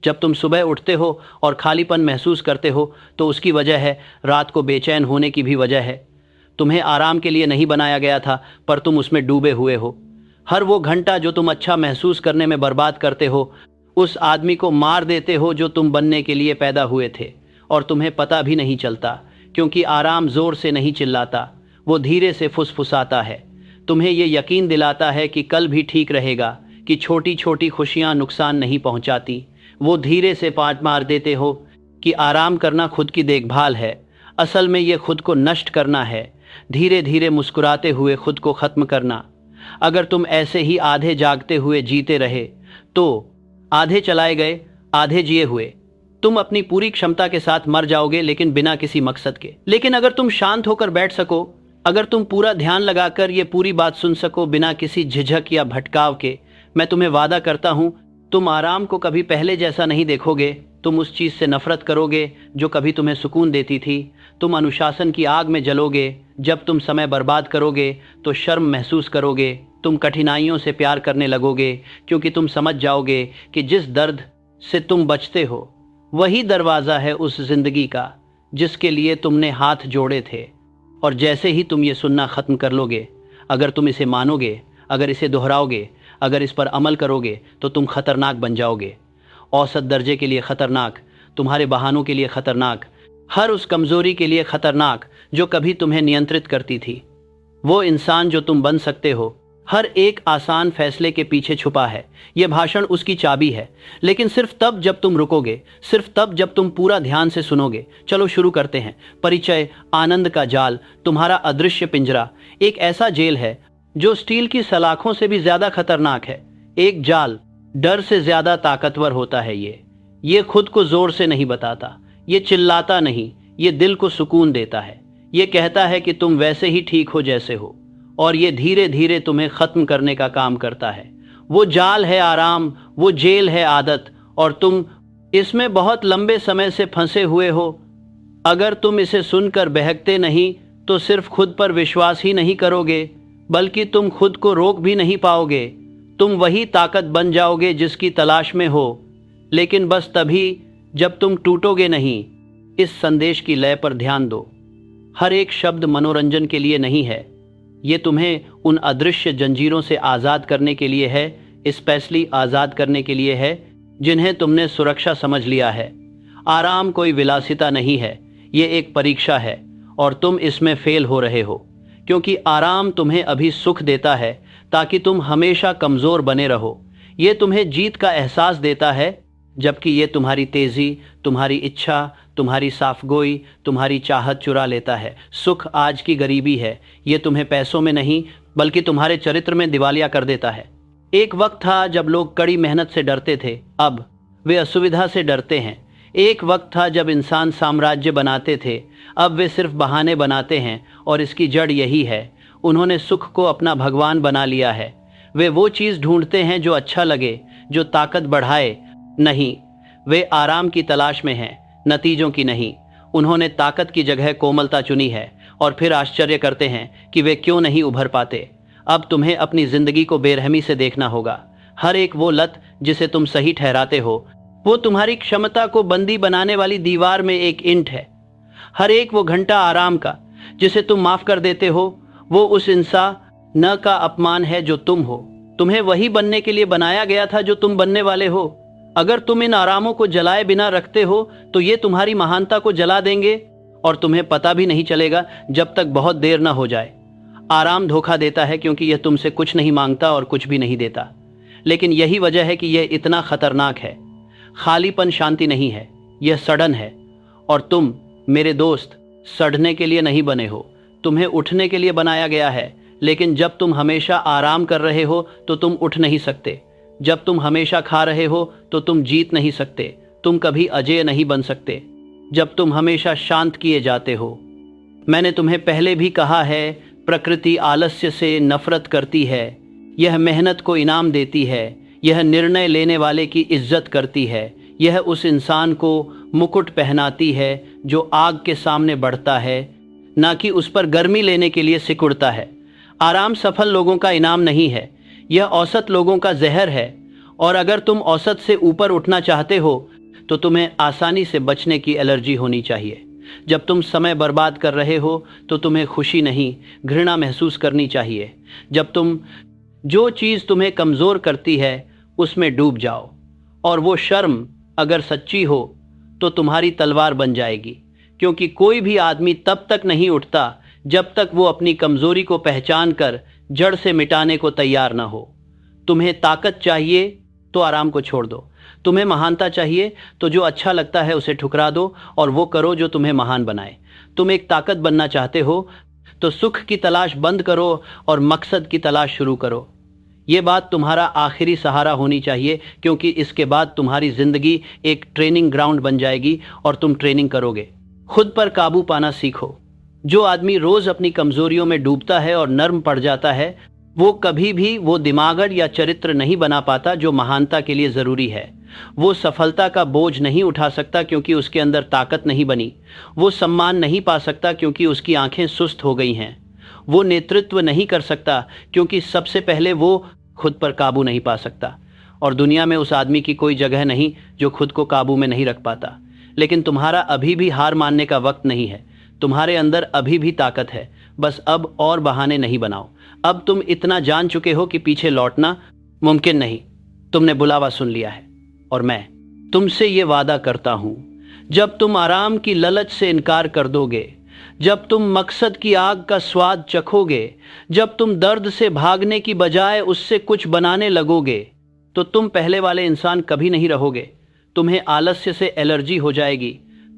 जब तुम सुबह उठते हो और खालीपन महसूस करते हो तो उसकी वजह है, रात को बेचैन होने की भी वजह है। तुम्हें आराम के लिए नहीं बनाया गया था, पर तुम उसमें डूबे हुए हो। हर वो घंटा जो तुम अच्छा महसूस करने में बर्बाद करते हो, उस आदमी को मार देते हो जो तुम बनने के लिए पैदा हुए थे। और तुम्हें पता भी नहीं चलता, क्योंकि आराम जोर से नहीं चिल्लाता, वो धीरे से फुसफुसाता है। तुम्हें ये यकीन दिलाता है कि कल भी ठीक रहेगा, कि छोटी छोटी खुशियां नुकसान नहीं पहुंचाती। वो धीरे से पाँच मार देते हो कि आराम करना खुद की देखभाल है। असल में ये खुद को नष्ट करना है, धीरे धीरे मुस्कुराते हुए खुद को ख़त्म करना। अगर तुम ऐसे ही आधे जागते हुए जीते रहे तो आधे चलाए गए, आधे जिए हुए, तुम अपनी पूरी क्षमता के साथ मर जाओगे, लेकिन बिना किसी मकसद के। लेकिन अगर तुम शांत होकर बैठ सको, अगर तुम पूरा ध्यान लगाकर ये पूरी बात सुन सको बिना किसी झिझक या भटकाव के, मैं तुम्हें वादा करता हूं, तुम आराम को कभी पहले जैसा नहीं देखोगे। तुम उस चीज़ से नफरत करोगे जो कभी तुम्हें सुकून देती थी। तुम अनुशासन की आग में जलोगे। जब तुम समय बर्बाद करोगे तो शर्म महसूस करोगे। तुम कठिनाइयों से प्यार करने लगोगे, क्योंकि तुम समझ जाओगे कि जिस दर्द से तुम बचते हो वही दरवाज़ा है उस जिंदगी का जिसके लिए तुमने हाथ जोड़े थे। और जैसे ही तुम ये सुनना ख़त्म कर लोगे, अगर तुम इसे मानोगे, अगर इसे दोहराओगे, अगर इस पर अमल करोगे, तो तुम खतरनाक बन जाओगे। औसत दर्जे के लिए खतरनाक, तुम्हारे बहानों के लिए खतरनाक, हर उस कमज़ोरी के लिए खतरनाक जो कभी तुम्हें नियंत्रित करती थी। वो इंसान जो तुम बन सकते हो हर एक आसान फैसले के पीछे छुपा है। यह भाषण उसकी चाबी है, लेकिन सिर्फ तब जब तुम रुकोगे, सिर्फ तब जब तुम पूरा ध्यान से सुनोगे। चलो शुरू करते हैं। परिचय। आनंद का जाल, तुम्हारा अदृश्य पिंजरा, एक ऐसा जेल है जो स्टील की सलाखों से भी ज्यादा खतरनाक है। एक जाल डर से ज्यादा ताकतवर होता है। ये खुद को जोर से नहीं बताता, ये चिल्लाता नहीं, ये दिल को सुकून देता है। ये कहता है कि तुम वैसे ही ठीक हो जैसे हो, और ये धीरे धीरे तुम्हें खत्म करने का काम करता है। वो जाल है आराम, वो जेल है आदत, और तुम इसमें बहुत लंबे समय से फंसे हुए हो। अगर तुम इसे सुनकर बहकते नहीं तो सिर्फ खुद पर विश्वास ही नहीं करोगे, बल्कि तुम खुद को रोक भी नहीं पाओगे। तुम वही ताकत बन जाओगे जिसकी तलाश में हो, लेकिन बस तभी जब तुम टूटोगे नहीं। इस संदेश की लय पर ध्यान दो। हर एक शब्द मनोरंजन के लिए नहीं है, ये तुम्हें उन अदृश्य जंजीरों से आज़ाद करने के लिए है, स्पेशली आज़ाद करने के लिए है जिन्हें तुमने सुरक्षा समझ लिया है। आराम कोई विलासिता नहीं है, ये एक परीक्षा है, और तुम इसमें फेल हो रहे हो, क्योंकि आराम तुम्हें अभी सुख देता है ताकि तुम हमेशा कमज़ोर बने रहो। ये तुम्हें जीत का एहसास देता है, जबकि ये तुम्हारी तेज़ी, तुम्हारी इच्छा, तुम्हारी साफगोई, तुम्हारी चाहत चुरा लेता है। सुख आज की गरीबी है, ये तुम्हें पैसों में नहीं बल्कि तुम्हारे चरित्र में दिवालिया कर देता है। एक वक्त था जब लोग कड़ी मेहनत से डरते थे, अब वे असुविधा से डरते हैं। एक वक्त था जब इंसान साम्राज्य बनाते थे, अब वे सिर्फ बहाने बनाते हैं, और इसकी जड़ यही है, उन्होंने सुख को अपना भगवान बना लिया है। वे वो चीज़ ढूंढते हैं जो अच्छा लगे, जो ताकत बढ़ाए। नहीं, वे आराम की तलाश में हैं, नतीजों की नहीं। उन्होंने ताकत की जगह कोमलता चुनी है, और फिर आश्चर्य करते हैं कि वे क्यों नहीं उभर पाते। अब तुम्हें अपनी जिंदगी को बेरहमी से देखना होगा। हर एक वो लत जिसे तुम सही ठहराते हो, वो तुम्हारी क्षमता को बंदी बनाने वाली दीवार में एक ईंट है। हर एक वो घंटा आराम का जिसे तुम माफ कर देते हो, वो उस इंसान न का अपमान है जो तुम हो। तुम्हें वही बनने के लिए बनाया गया था जो तुम बनने वाले हो। अगर तुम इन आरामों को जलाए बिना रखते हो तो ये तुम्हारी महानता को जला देंगे, और तुम्हें पता भी नहीं चलेगा जब तक बहुत देर ना हो जाए। आराम धोखा देता है, क्योंकि यह तुमसे कुछ नहीं मांगता और कुछ भी नहीं देता। लेकिन यही वजह है कि यह इतना खतरनाक है। खालीपन शांति नहीं है, यह सड़न है। और तुम मेरे दोस्त सड़ने के लिए नहीं बने हो, तुम्हें उठने के लिए बनाया गया है। लेकिन जब तुम हमेशा आराम कर रहे हो तो तुम उठ नहीं सकते। जब तुम हमेशा खा रहे हो तो तुम जीत नहीं सकते, तुम कभी अजेय नहीं बन सकते। जब तुम हमेशा शांत किए जाते हो। मैंने तुम्हें पहले भी कहा है, प्रकृति आलस्य से नफरत करती है, यह मेहनत को इनाम देती है, यह निर्णय लेने वाले की इज्जत करती है, यह उस इंसान को मुकुट पहनाती है जो आग के सामने बढ़ता है, ना कि उस पर गर्मी लेने के लिए सिकुड़ता है। आराम सफल लोगों का इनाम नहीं है, यह औसत लोगों का जहर है। और अगर तुम औसत से ऊपर उठना चाहते हो तो तुम्हें आसानी से बचने की एलर्जी होनी चाहिए। जब तुम समय बर्बाद कर रहे हो तो तुम्हें खुशी नहीं, घृणा महसूस करनी चाहिए। जब तुम जो चीज़ तुम्हें कमज़ोर करती है उसमें डूब जाओ, और वो शर्म अगर सच्ची हो तो तुम्हारी तलवार बन जाएगी, क्योंकि कोई भी आदमी तब तक नहीं उठता जब तक वो अपनी कमज़ोरी को पहचान कर जड़ से मिटाने को तैयार ना हो। तुम्हें ताकत चाहिए तो आराम को छोड़ दो। तुम्हें महानता चाहिए तो जो अच्छा लगता है उसे ठुकरा दो और वो करो जो तुम्हें महान बनाए। तुम एक ताकत बनना चाहते हो तो सुख की तलाश बंद करो और मकसद की तलाश शुरू करो। ये बात तुम्हारा आखिरी सहारा होनी चाहिए, क्योंकि इसके बाद तुम्हारी ज़िंदगी एक ट्रेनिंग ग्राउंड बन जाएगी और तुम ट्रेनिंग करोगे। खुद पर काबू पाना सीखो। जो आदमी रोज़ अपनी कमज़ोरियों में डूबता है और नर्म पड़ जाता है, वो कभी भी वो दिमागड़ या चरित्र नहीं बना पाता जो महानता के लिए ज़रूरी है। वो सफलता का बोझ नहीं उठा सकता क्योंकि उसके अंदर ताकत नहीं बनी। वो सम्मान नहीं पा सकता क्योंकि उसकी आंखें सुस्त हो गई हैं। वो नेतृत्व नहीं कर सकता क्योंकि सबसे पहले वो खुद पर काबू नहीं पा सकता। और दुनिया में उस आदमी की कोई जगह नहीं जो खुद को काबू में नहीं रख पाता। लेकिन तुम्हारा अभी भी हार मानने का वक्त नहीं है। तुम्हारे अंदर अभी भी ताकत है, बस अब और बहाने नहीं बनाओ। अब तुम इतना जान चुके हो कि पीछे लौटना मुमकिन नहीं। तुमने बुलावा सुन लिया है और मैं तुमसे ये वादा करता हूँ, जब तुम आराम की ललच से इनकार कर दोगे, जब तुम मकसद की आग का स्वाद चखोगे, जब तुम दर्द से भागने की बजाय उससे कुछ बनाने लगोगे, तो तुम पहले वाले इंसान कभी नहीं रहोगे। तुम्हें आलस्य से एलर्जी हो जाएगी,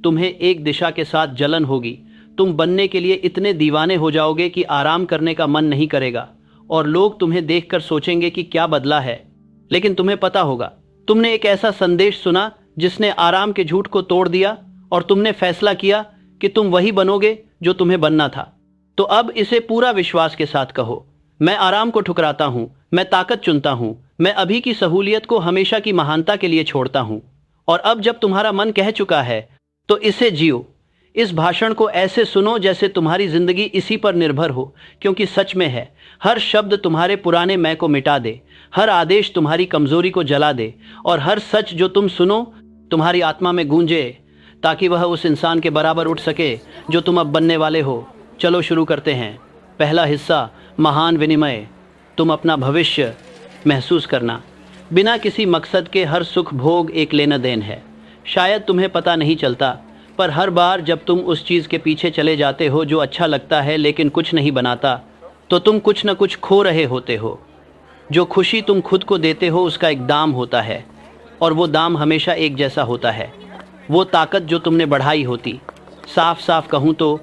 तुम्हें एक दिशा के साथ जलन होगी। तुम बनने के लिए इतने दीवाने हो जाओगे कि आराम करने का मन नहीं करेगा, और लोग तुम्हें देखकर सोचेंगे कि क्या बदला है। लेकिन तुम्हें पता होगा, तुमने एक ऐसा संदेश सुना जिसने आराम के झूठ को तोड़ दिया, और तुमने फैसला किया कि तुम वही बनोगे जो तुम्हें बनना था। तो अब इसे पूरा विश्वास के साथ कहो, मैं आराम को ठुकराता हूँ, मैं ताकत चुनता हूँ, मैं अभी की सहूलियत को हमेशा की महानता के लिए छोड़ता हूँ। और अब जब तुम्हारा मन कह चुका है तो इसे जियो। इस भाषण को ऐसे सुनो जैसे तुम्हारी जिंदगी इसी पर निर्भर हो, क्योंकि सच में है। हर शब्द तुम्हारे पुराने मैं को मिटा दे, हर आदेश तुम्हारी कमजोरी को जला दे, और हर सच जो तुम सुनो तुम्हारी आत्मा में गूंजे, ताकि वह उस इंसान के बराबर उठ सके जो तुम अब बनने वाले हो। चलो शुरू करते हैं। पहला हिस्सा, महान विनिमय। तुम अपना भविष्य महसूस करना। बिना किसी मकसद के हर सुख भोग एक लेना देन है। शायद तुम्हें पता नहीं चलता, पर हर बार जब तुम उस चीज़ के पीछे चले जाते हो जो अच्छा लगता है लेकिन कुछ नहीं बनाता, तो तुम कुछ न कुछ खो रहे होते हो। जो खुशी तुम खुद को देते हो उसका एक दाम होता है, और वो दाम हमेशा एक जैसा होता है। वो ताकत जो तुमने बढ़ाई होती। साफ साफ कहूँ तो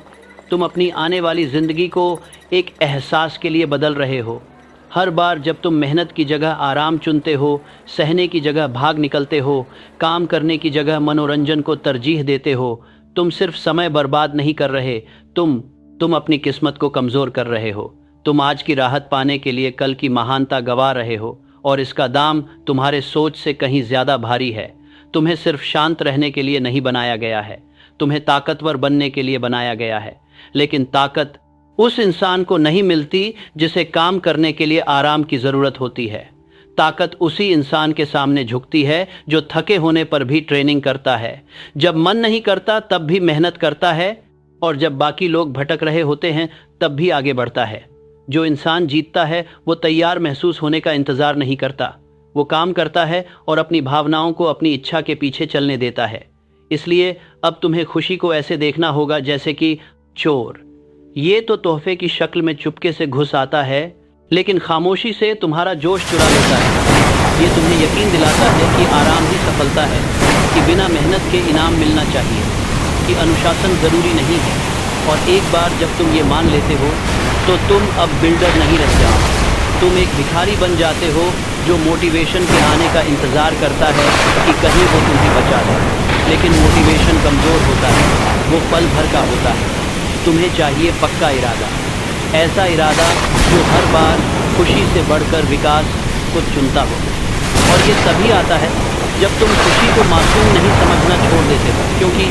तुम अपनी आने वाली ज़िंदगी को एक एहसास के लिए बदल रहे हो। हर बार जब तुम मेहनत की जगह आराम चुनते हो, सहने की जगह भाग निकलते हो, काम करने की जगह मनोरंजन को तरजीह देते हो, तुम सिर्फ समय बर्बाद नहीं कर रहे, तुम अपनी किस्मत को कमज़ोर कर रहे हो। तुम आज की राहत पाने के लिए कल की महानता गंवा रहे हो, और इसका दाम तुम्हारे सोच से कहीं ज़्यादा भारी है। तुम्हें सिर्फ शांत रहने के लिए नहीं बनाया गया है, तुम्हें ताकतवर बनने के लिए बनाया गया है। लेकिन ताकत उस इंसान को नहीं मिलती जिसे काम करने के लिए आराम की ज़रूरत होती है। ताकत उसी इंसान के सामने झुकती है जो थके होने पर भी ट्रेनिंग करता है, जब मन नहीं करता तब भी मेहनत करता है, और जब बाकी लोग भटक रहे होते हैं तब भी आगे बढ़ता है। जो इंसान जीतता है वो तैयार महसूस होने का इंतज़ार नहीं करता, वो काम करता है और अपनी भावनाओं को अपनी इच्छा के पीछे चलने देता है। इसलिए अब तुम्हें खुशी को ऐसे देखना होगा जैसे कि चोर। ये तो तोहफे की शक्ल में चुपके से घुस आता है, लेकिन खामोशी से तुम्हारा जोश चुरा लेता है। ये तुम्हें यकीन दिलाता है कि आराम ही सफलता है, कि बिना मेहनत के इनाम मिलना चाहिए, कि अनुशासन ज़रूरी नहीं है। और एक बार जब तुम ये मान लेते हो तो तुम अब बिल्डर नहीं रह जाओ, तुम एक भिखारी बन जाते हो जो मोटिवेशन के आने का इंतज़ार करता है कि कहीं वो तुम्हें बचा दे। लेकिन मोटिवेशन कमज़ोर होता है, वो पल भर का होता है। तुम्हें चाहिए पक्का इरादा, ऐसा इरादा जो हर बार खुशी से बढ़कर विकास को चुनता हो। और ये तभी आता है जब तुम खुशी को मासूम नहीं समझना छोड़ देते हो, क्योंकि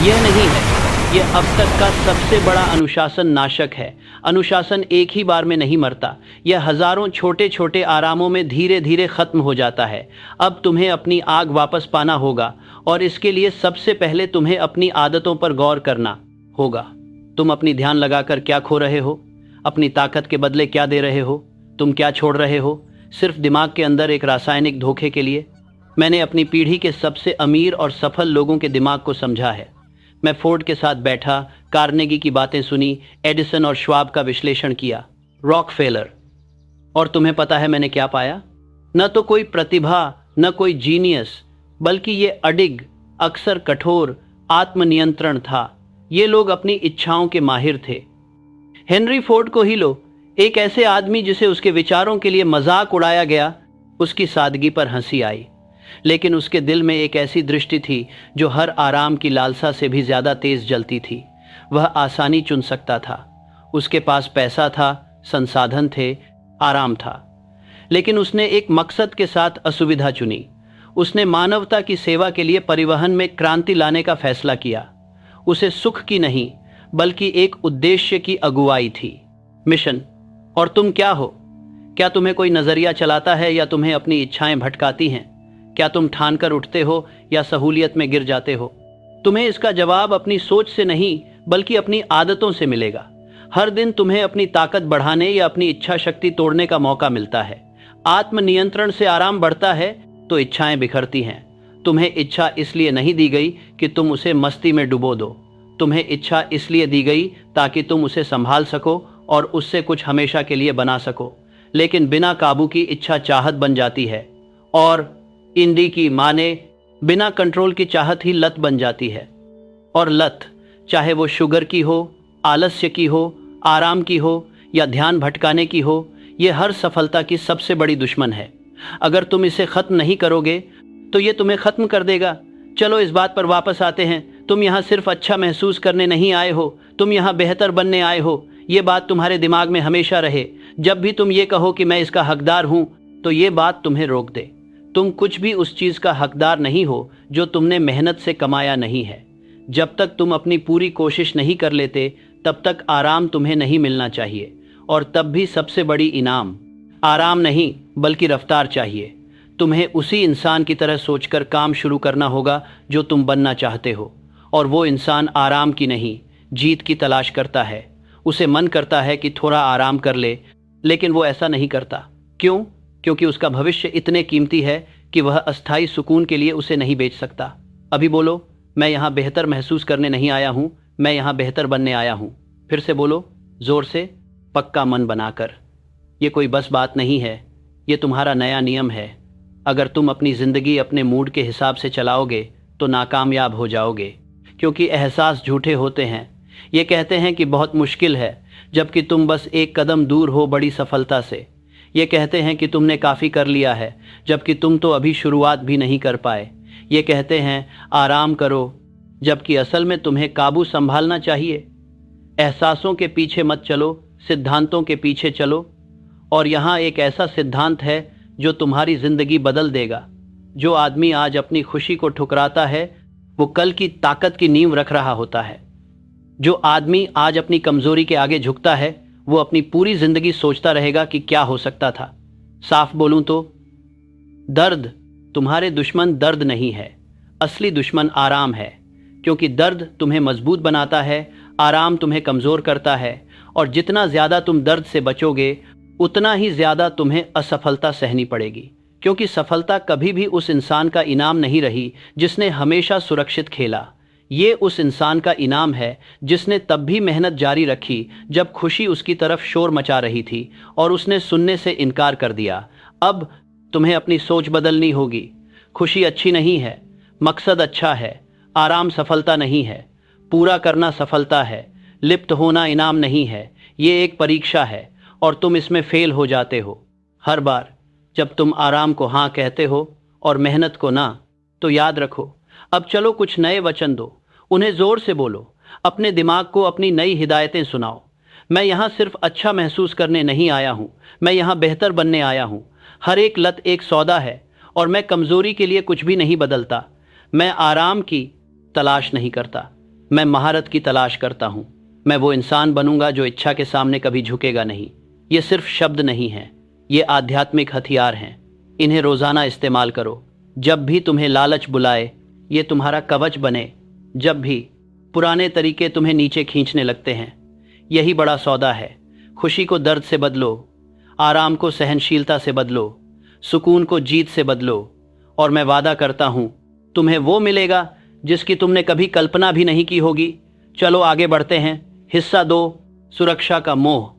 यह नहीं है यह अब तक का सबसे बड़ा अनुशासन नाशक है। अनुशासन एक ही बार में नहीं मरता, यह हजारों छोटे छोटे आरामों में धीरे धीरे खत्म हो जाता है। अब तुम्हें अपनी आग वापस पाना होगा और इसके लिए सबसे पहले तुम्हें अपनी आदतों पर गौर करना होगा। तुम अपनी ध्यान लगाकर क्या खो रहे हो? अपनी ताकत के बदले क्या दे रहे हो? तुम क्या छोड़ रहे हो सिर्फ दिमाग के अंदर एक रासायनिक धोखे के लिए? मैंने अपनी पीढ़ी के सबसे अमीर और सफल लोगों के दिमाग को समझा है। मैं फोर्ड के साथ बैठा, कार्नेगी की बातें सुनी, एडिसन और श्वाब का विश्लेषण किया, रॉकफेलर। और तुम्हें पता है मैंने क्या पाया? न तो कोई प्रतिभा, न कोई जीनियस, बल्कि ये अडिग, अक्सर कठोर आत्मनियंत्रण था। ये लोग अपनी इच्छाओं के माहिर थे। हेनरी फोर्ड को ही लो, एक ऐसे आदमी जिसे उसके विचारों के लिए मजाक उड़ाया गया। उसकी सादगी पर हंसी आई, लेकिन उसके दिल में एक ऐसी दृष्टि थी जो हर आराम की लालसा से भी ज्यादा तेज जलती थी। वह आसानी चुन सकता था, उसके पास पैसा था, संसाधन थे, आराम था, लेकिन उसने एक मकसद के साथ असुविधा चुनी। उसने मानवता की सेवा के लिए परिवहन में क्रांति लाने का फैसला किया। उसे सुख की नहीं, बल्कि एक उद्देश्य की अगुवाई थी, मिशन। और तुम क्या हो? क्या तुम्हें कोई नजरिया चलाता है या तुम्हें अपनी इच्छाएं भटकाती हैं? क्या तुम ठान कर उठते हो या सहूलियत में गिर जाते हो? तुम्हें इसका जवाब अपनी सोच से नहीं, बल्कि अपनी आदतों से मिलेगा। हर दिन तुम्हें अपनी ताकत बढ़ाने या अपनी इच्छा शक्ति तोड़ने का मौका मिलता है। आत्मनियंत्रण से आराम बढ़ता है तो इच्छाएं बिखरती हैं। तुम्हें इच्छा इसलिए नहीं दी गई कि तुम उसे मस्ती में डुबो दो। तुम्हें इच्छा इसलिए दी गई ताकि तुम उसे संभाल सको और उससे कुछ हमेशा के लिए बना सको। लेकिन बिना काबू की इच्छा चाहत बन जाती है, और इंडी की माने बिना कंट्रोल की चाहत ही लत बन जाती है। और लत, चाहे वो शुगर की हो, आलस्य की हो, आराम की हो या ध्यान भटकाने की हो, ये हर सफलता की सबसे बड़ी दुश्मन है। अगर तुम इसे खत्म नहीं करोगे तो ये तुम्हें खत्म कर देगा। चलो इस बात पर वापस आते हैं। तुम यहाँ सिर्फ अच्छा महसूस करने नहीं आए हो, तुम यहाँ बेहतर बनने आए हो। ये बात तुम्हारे दिमाग में हमेशा रहे। जब भी तुम ये कहो कि मैं इसका हकदार हूँ, तो ये बात तुम्हें रोक दे। तुम कुछ भी उस चीज का हकदार नहीं हो जो तुमने मेहनत से कमाया नहीं है। जब तक तुम अपनी पूरी कोशिश नहीं कर लेते, तब तक आराम तुम्हें नहीं मिलना चाहिए। और तब भी सबसे बड़ी इनाम आराम नहीं, बल्कि रफ्तार चाहिए। तुम्हें उसी इंसान की तरह सोचकर काम शुरू करना होगा जो तुम बनना चाहते हो। और वो इंसान आराम की नहीं, जीत की तलाश करता है। उसे मन करता है कि थोड़ा आराम कर ले, लेकिन वो ऐसा नहीं करता। क्यों? क्योंकि उसका भविष्य इतने कीमती है कि वह अस्थायी सुकून के लिए उसे नहीं बेच सकता। अभी बोलो, मैं यहाँ बेहतर महसूस करने नहीं आया हूँ, मैं यहाँ बेहतर बनने आया हूँ। फिर से बोलो, जोर से, पक्का मन बनाकर। ये कोई बस बात नहीं है, ये तुम्हारा नया नियम है। अगर तुम अपनी ज़िंदगी अपने मूड के हिसाब से चलाओगे तो नाकामयाब हो जाओगे, क्योंकि एहसास झूठे होते हैं। ये कहते हैं कि बहुत मुश्किल है, जबकि तुम बस एक कदम दूर हो बड़ी सफलता से। ये कहते हैं कि तुमने काफ़ी कर लिया है, जबकि तुम तो अभी शुरुआत भी नहीं कर पाए। ये कहते हैं आराम करो, जबकि असल में तुम्हें काबू संभालना चाहिए। एहसासों के पीछे मत चलो, सिद्धांतों के पीछे चलो। और यहाँ एक ऐसा सिद्धांत है जो तुम्हारी ज़िंदगी बदल देगा। जो आदमी आज अपनी खुशी को ठुकराता है, वो कल की ताकत की नींव रख रहा होता है। जो आदमी आज अपनी कमज़ोरी के आगे झुकता है, वो अपनी पूरी जिंदगी सोचता रहेगा कि क्या हो सकता था। साफ बोलूं तो दर्द, तुम्हारे दुश्मन दर्द नहीं है, असली दुश्मन आराम है। क्योंकि दर्द तुम्हें मजबूत बनाता है, आराम तुम्हें कमज़ोर करता है। और जितना ज़्यादा तुम दर्द से बचोगे, उतना ही ज़्यादा तुम्हें असफलता सहनी पड़ेगी। क्योंकि सफलता कभी भी उस इंसान का इनाम नहीं रही जिसने हमेशा सुरक्षित खेला। ये उस इंसान का इनाम है जिसने तब भी मेहनत जारी रखी जब खुशी उसकी तरफ शोर मचा रही थी और उसने सुनने से इनकार कर दिया। अब तुम्हें अपनी सोच बदलनी होगी। खुशी अच्छी नहीं है, मकसद अच्छा है। आराम सफलता नहीं है, पूरा करना सफलता है। लिप्त होना इनाम नहीं है, ये एक परीक्षा है और तुम इसमें फेल हो जाते हो। हर बार जब तुम आराम को हाँ कहते हो और मेहनत को ना, तो याद रखो। अब चलो कुछ नए वचन दो, उन्हें जोर से बोलो। अपने दिमाग को अपनी नई हिदायतें सुनाओ। मैं यहाँ सिर्फ अच्छा महसूस करने नहीं आया हूँ, मैं यहाँ बेहतर बनने आया हूँ। हर एक लत एक सौदा है और मैं कमज़ोरी के लिए कुछ भी नहीं बदलता। मैं आराम की तलाश नहीं करता, मैं महारत की तलाश करता हूँ। मैं वो इंसान बनूंगा जो इच्छा के सामने कभी झुकेगा नहीं। ये सिर्फ शब्द नहीं हैं, ये आध्यात्मिक हथियार हैं। इन्हें रोज़ाना इस्तेमाल करो। जब भी तुम्हें लालच बुलाए, ये तुम्हारा कवच बने। जब भी पुराने तरीके तुम्हें नीचे खींचने लगते हैं, यही बड़ा सौदा है। खुशी को दर्द से बदलो, आराम को सहनशीलता से बदलो, सुकून को जीत से बदलो, और मैं वादा करता हूँ तुम्हें वो मिलेगा जिसकी तुमने कभी कल्पना भी नहीं की होगी। चलो आगे बढ़ते हैं। हिस्सा 2, सुरक्षा का मोह।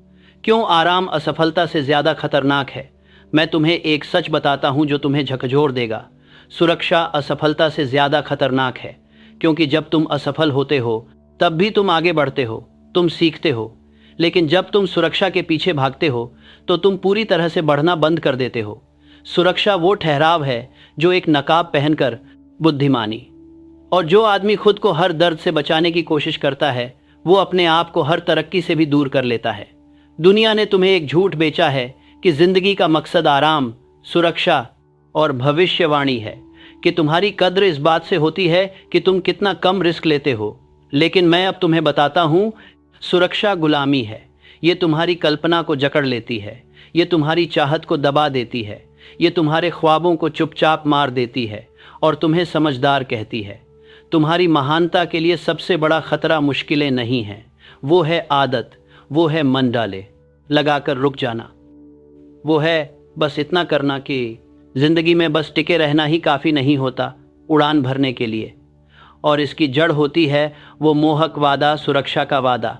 क्यों आराम असफलता से ज़्यादा खतरनाक है? मैं तुम्हें एक सच बताता हूँ जो तुम्हें झकझोर देगा। सुरक्षा असफलता से ज़्यादा खतरनाक है, क्योंकि जब तुम असफल होते हो तब भी तुम आगे बढ़ते हो, तुम सीखते हो। लेकिन जब तुम सुरक्षा के पीछे भागते हो तो तुम पूरी तरह से बढ़ना बंद कर देते हो। सुरक्षा वो ठहराव है जो एक नकाब पहनकर बुद्धिमानी, और जो आदमी खुद को हर दर्द से बचाने की कोशिश करता है वो अपने आप को हर तरक्की से भी दूर कर लेता है। दुनिया ने तुम्हें एक झूठ बेचा है कि जिंदगी का मकसद आराम, सुरक्षा और भविष्यवाणी है, कि तुम्हारी कद्र इस बात से होती है कि तुम कितना कम रिस्क लेते हो। लेकिन मैं अब तुम्हें बताता हूँ, सुरक्षा गुलामी है। ये तुम्हारी कल्पना को जकड़ लेती है, ये तुम्हारी चाहत को दबा देती है, ये तुम्हारे ख्वाबों को चुपचाप मार देती है और तुम्हें समझदार कहती है। तुम्हारी महानता के लिए सबसे बड़ा खतरा मुश्किलें नहीं हैं, वो है आदत, वो है मन डाले लगाकर रुक जाना, वो है बस इतना करना कि जिंदगी में बस टिके रहना ही काफ़ी नहीं होता उड़ान भरने के लिए। और इसकी जड़ होती है वो मोहक वादा, सुरक्षा का वादा।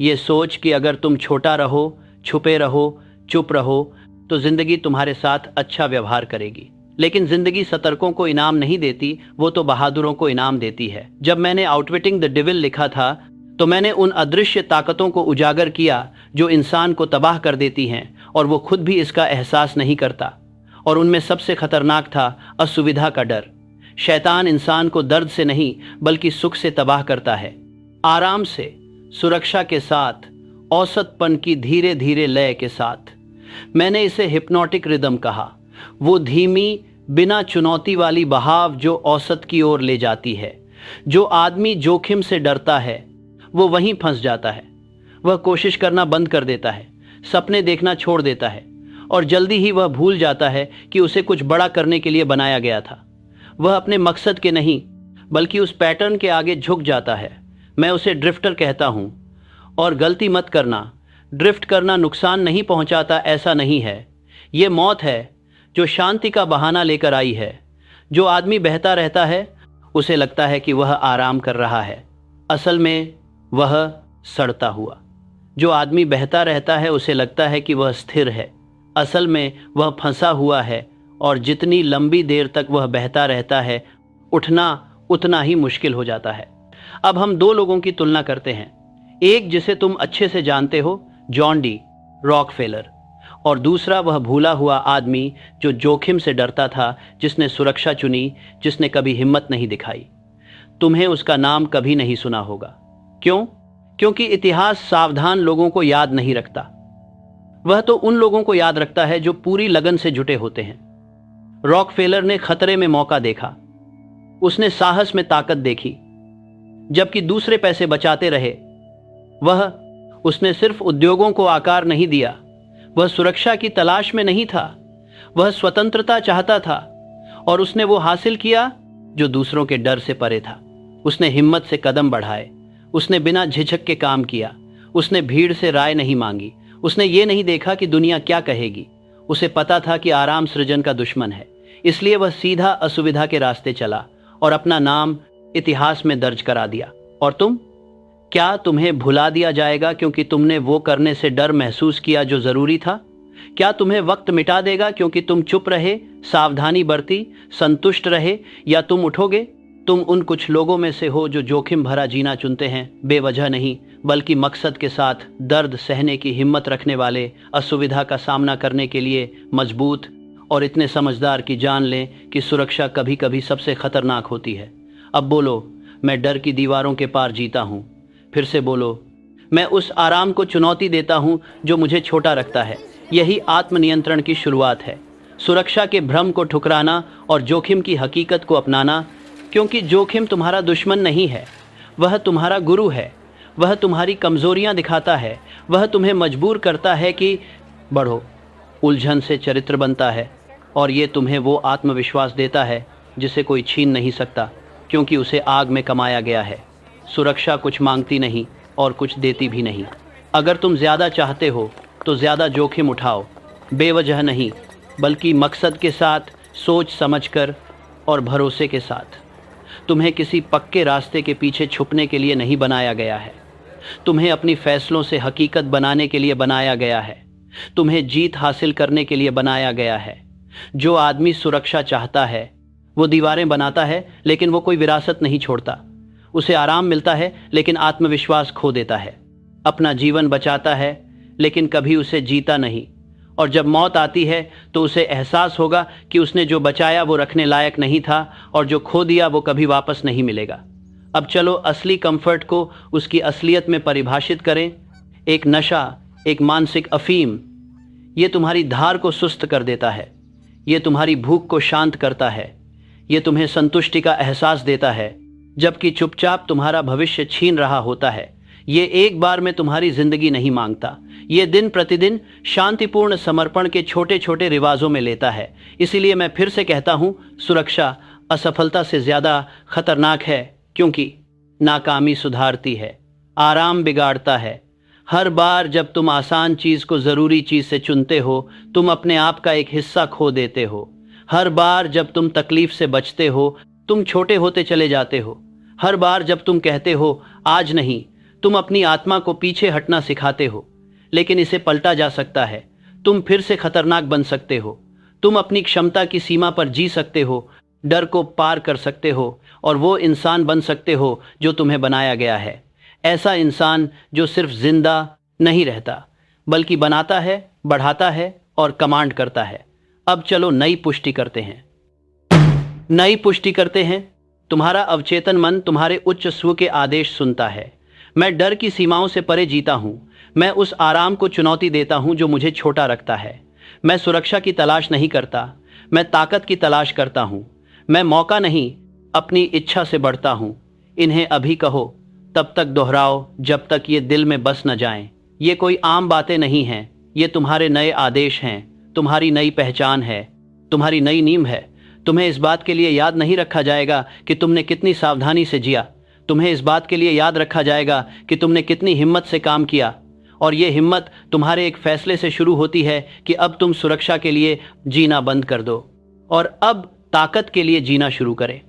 ये सोच कि अगर तुम छोटा रहो, छुपे रहो, चुप रहो तो जिंदगी तुम्हारे साथ अच्छा व्यवहार करेगी। लेकिन जिंदगी सतर्कों को इनाम नहीं देती, वो तो बहादुरों को इनाम देती है। जब मैंने आउटविटिंग द डेविल लिखा था तो मैंने उन अदृश्य ताकतों को उजागर किया जो इंसान को तबाह कर देती हैं और वो खुद भी इसका एहसास नहीं करता। और उनमें सबसे खतरनाक था असुविधा का डर। शैतान इंसान को दर्द से नहीं बल्कि सुख से तबाह करता है। आराम से, सुरक्षा के साथ, औसतपन की धीरे धीरे लय के साथ। मैंने इसे हिप्नोटिक रिदम कहा, वो धीमी बिना चुनौती वाली बहाव जो औसत की ओर ले जाती है। जो आदमी जोखिम से डरता है वो वहीं फंस जाता है। वह कोशिश करना बंद कर देता है, सपने देखना छोड़ देता है और जल्दी ही वह भूल जाता है कि उसे कुछ बड़ा करने के लिए बनाया गया था। वह अपने मकसद के नहीं बल्कि उस पैटर्न के आगे झुक जाता है। मैं उसे ड्रिफ्टर कहता हूँ। और गलती मत करना, ड्रिफ्ट करना नुकसान नहीं पहुँचाता ऐसा नहीं है, ये मौत है जो शांति का बहाना लेकर आई है। जो आदमी बहता रहता है उसे लगता है कि वह आराम कर रहा है, असल में वह सड़ता हुआ। जो आदमी बहता रहता है उसे लगता है कि वह स्थिर है, असल में वह फंसा हुआ है। और जितनी लंबी देर तक वह बहता रहता है, उठना उतना ही मुश्किल हो जाता है। अब हम 2 लोगों की तुलना करते हैं, एक जिसे तुम अच्छे से जानते हो, जॉन डी रॉकफेलर, और दूसरा वह भूला हुआ आदमी जो जोखिम से डरता था, जिसने सुरक्षा चुनी, जिसने कभी हिम्मत नहीं दिखाई। तुम्हें उसका नाम कभी नहीं सुना होगा। क्यों? क्योंकि इतिहास सावधान लोगों को याद नहीं रखता। वह तो उन लोगों को याद रखता है जो पूरी लगन से जुटे होते हैं। रॉकफेलर ने खतरे में मौका देखा, उसने साहस में ताकत देखी, जबकि दूसरे पैसे बचाते रहे। उसने सिर्फ उद्योगों को आकार नहीं दिया, वह सुरक्षा की तलाश में नहीं था, वह स्वतंत्रता चाहता था और उसने वो हासिल किया जो दूसरों के डर से परे था। उसने हिम्मत से कदम बढ़ाए, उसने बिना झिझक के काम किया, उसने भीड़ से राय नहीं मांगी, उसने ये नहीं देखा कि दुनिया क्या कहेगी। उसे पता था कि आराम सृजन का दुश्मन है, इसलिए वह सीधा असुविधा के रास्ते चला और अपना नाम इतिहास में दर्ज करा दिया। और तुम? क्या तुम्हें भुला दिया जाएगा क्योंकि तुमने वो करने से डर महसूस किया जो जरूरी था? क्या तुम्हें वक्त मिटा देगा क्योंकि तुम चुप रहे, सावधानी बरती, संतुष्ट रहे? या तुम उठोगे? तुम उन कुछ लोगों में से हो जो जोखिम भरा जीना चुनते हैं, बेवजह नहीं बल्कि मकसद के साथ, दर्द सहने की हिम्मत रखने वाले, असुविधा का सामना करने के लिए मजबूत और इतने समझदार कि जान लें कि सुरक्षा कभी कभी सबसे खतरनाक होती है। अब बोलो, मैं डर की दीवारों के पार जीता हूँ। फिर से बोलो, मैं उस आराम को चुनौती देता हूँ जो मुझे छोटा रखता है। यही आत्मनियंत्रण की शुरुआत है, सुरक्षा के भ्रम को ठुकराना और जोखिम की हकीकत को अपनाना। क्योंकि जोखिम तुम्हारा दुश्मन नहीं है, वह तुम्हारा गुरु है, वह तुम्हारी कमजोरियां दिखाता है, वह तुम्हें मजबूर करता है कि बढ़ो। उलझन से चरित्र बनता है और ये तुम्हें वो आत्मविश्वास देता है जिसे कोई छीन नहीं सकता, क्योंकि उसे आग में कमाया गया है। सुरक्षा कुछ मांगती नहीं और कुछ देती भी नहीं। अगर तुम ज़्यादा चाहते हो तो ज़्यादा जोखिम उठाओ, बेवजह नहीं बल्कि मकसद के साथ, सोच समझकर और भरोसे के साथ। तुम्हें किसी पक्के रास्ते के पीछे छुपने के लिए नहीं बनाया गया है। तुम्हें अपनी फैसलों से हकीकत बनाने के लिए बनाया गया है। तुम्हें जीत हासिल करने के लिए बनाया गया है। जो आदमी सुरक्षा चाहता है वो दीवारें बनाता है, लेकिन वो कोई विरासत नहीं छोड़ता। उसे आराम मिलता है लेकिन आत्मविश्वास खो देता है। अपना जीवन बचाता है लेकिन कभी उसे जीता नहीं। और जब मौत आती है तो उसे एहसास होगा कि उसने जो बचाया वो रखने लायक नहीं था और जो खो दिया वो कभी वापस नहीं मिलेगा। अब चलो असली कंफर्ट को उसकी असलियत में परिभाषित करें। एक नशा, एक मानसिक अफीम। ये तुम्हारी धार को सुस्त कर देता है, ये तुम्हारी भूख को शांत करता है, ये तुम्हें संतुष्टि का एहसास देता है जबकि चुपचाप तुम्हारा भविष्य छीन रहा होता है। ये एक बार में तुम्हारी जिंदगी नहीं मांगता, ये दिन प्रतिदिन शांतिपूर्ण समर्पण के छोटे छोटे रिवाजों में लेता है। इसीलिए मैं फिर से कहता हूँ, सुरक्षा असफलता से ज़्यादा खतरनाक है, क्योंकि नाकामी सुधारती है, आराम बिगाड़ता है। हर बार जब तुम आसान चीज़ को ज़रूरी चीज़ से चुनते हो, तुम अपने आप का एक हिस्सा खो देते हो। हर बार जब तुम तकलीफ से बचते हो, तुम छोटे होते चले जाते हो। हर बार जब तुम कहते हो आज नहीं, तुम अपनी आत्मा को पीछे हटना सिखाते हो। लेकिन इसे पलटा जा सकता है। तुम फिर से खतरनाक बन सकते हो। तुम अपनी क्षमता की सीमा पर जी सकते हो, डर को पार कर सकते हो और वो इंसान बन सकते हो जो तुम्हें बनाया गया है। ऐसा इंसान जो सिर्फ जिंदा नहीं रहता बल्कि बनाता है, बढ़ाता है और कमांड करता है। अब चलो नई पुष्टि करते हैं। तुम्हारा अवचेतन मन तुम्हारे उच्च स्व के आदेश सुनता है। मैं डर की सीमाओं से परे जीता हूँ। मैं उस आराम को चुनौती देता हूँ जो मुझे छोटा रखता है। मैं सुरक्षा की तलाश नहीं करता, मैं ताकत की तलाश करता हूँ। मैं मौका नहीं, अपनी इच्छा से बढ़ता हूँ। इन्हें अभी कहो, तब तक दोहराओ जब तक ये दिल में बस न जाएं। ये कोई आम बातें नहीं हैं, ये तुम्हारे नए आदेश हैं, तुम्हारी नई पहचान है, तुम्हारी नई नींव है। तुम्हें इस बात के लिए याद नहीं रखा जाएगा कि तुमने कितनी सावधानी से जिया। तुम्हें इस बात के लिए याद रखा जाएगा कि तुमने कितनी हिम्मत से काम किया। और ये हिम्मत तुम्हारे एक फैसले से शुरू होती है कि अब तुम सुरक्षा के लिए जीना बंद कर दो और अब ताकत के लिए जीना शुरू करें।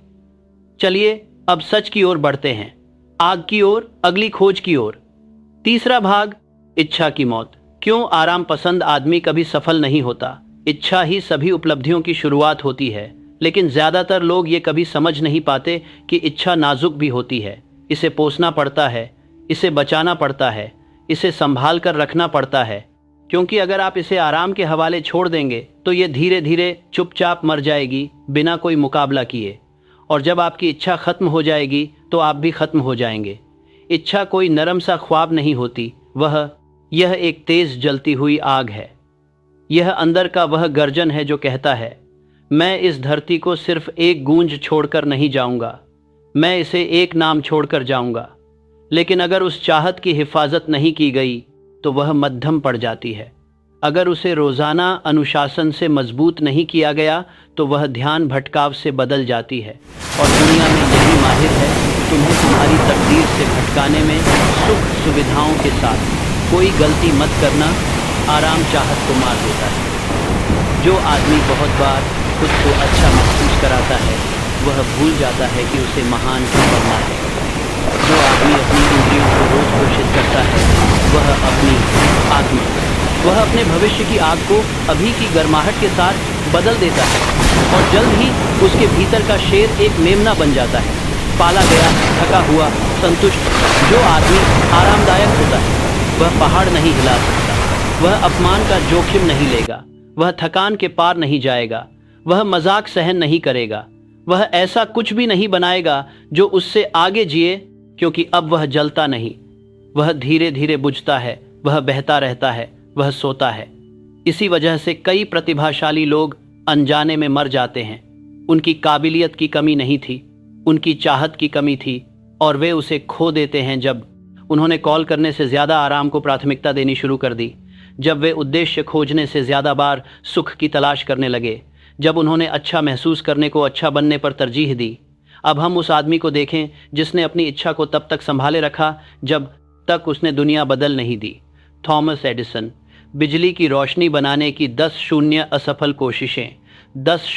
चलिए अब सच की ओर बढ़ते हैं, आग की ओर, अगली खोज की ओर। तीसरा भाग, इच्छा की मौत। क्यों आराम पसंद आदमी कभी सफल नहीं होता? इच्छा ही सभी उपलब्धियों की शुरुआत होती है, लेकिन ज़्यादातर लोग ये कभी समझ नहीं पाते कि इच्छा नाजुक भी होती है। इसे पोसना पड़ता है, इसे बचाना पड़ता है, इसे संभाल कर रखना पड़ता है, क्योंकि अगर आप इसे आराम के हवाले छोड़ देंगे तो ये धीरे धीरे चुपचाप मर जाएगी बिना कोई मुकाबला किए। और जब आपकी इच्छा खत्म हो जाएगी तो आप भी खत्म हो जाएंगे। इच्छा कोई नरम सा ख्वाब नहीं होती, यह एक तेज जलती हुई आग है। यह अंदर का वह गर्जन है जो कहता है, मैं इस धरती को सिर्फ एक गूंज छोड़कर नहीं जाऊंगा, मैं इसे एक नाम छोड़कर जाऊंगा। लेकिन अगर उस चाहत की हिफाजत नहीं की गई तो वह मध्यम पड़ जाती है। अगर उसे रोज़ाना अनुशासन से मजबूत नहीं किया गया तो वह ध्यान भटकाव से बदल जाती है। और दुनिया में यही माहिर है तुम्हें तुम्हारी तकदीर से भटकाने में। सुख सुविधाओं के साथ कोई गलती मत करना, आराम चाहत को मार देता है। जो आदमी बहुत बार खुद को अच्छा महसूस कराता है वह भूल जाता है कि उसे महान क्यों बनना है। जो आदमी अपनी इंद्रियों को रोज पोषित करता है वह अपने भविष्य की आग को अभी की गर्माहट के साथ बदल देता है और जल्द ही उसके भीतर का शेर एक मेमना बन जाता है, पाला गया, थका हुआ, संतुष्ट। जो आदमी आरामदायक होता है वह पहाड़ नहीं हिला सकता, वह अपमान का जोखिम नहीं लेगा, वह थकान के पार नहीं जाएगा, वह मजाक सहन नहीं करेगा, वह ऐसा कुछ भी नहीं बनाएगा जो उससे आगे जिए, क्योंकि अब वह जलता नहीं, वह धीरे धीरे बुझता है, वह बहता रहता है, वह सोता है। इसी वजह से कई प्रतिभाशाली लोग अनजाने में मर जाते हैं। उनकी काबिलियत की कमी नहीं थी, उनकी चाहत की कमी थी, और वे उसे खो देते हैं जब उन्होंने कॉल करने से ज़्यादा आराम को प्राथमिकता देनी शुरू कर दी, जब वे उद्देश्य खोजने से ज़्यादा बार सुख की तलाश करने लगे, जब उन्होंने अच्छा महसूस करने को अच्छा बनने पर तरजीह दी। अब हम उस आदमी को देखें जिसने अपनी इच्छा को तब तक संभाले रखा जब तक उसने दुनिया बदल नहीं दी। Thomas Edison. बिजली की रोशनी बनाने की 10 असफल कोशिशें। 10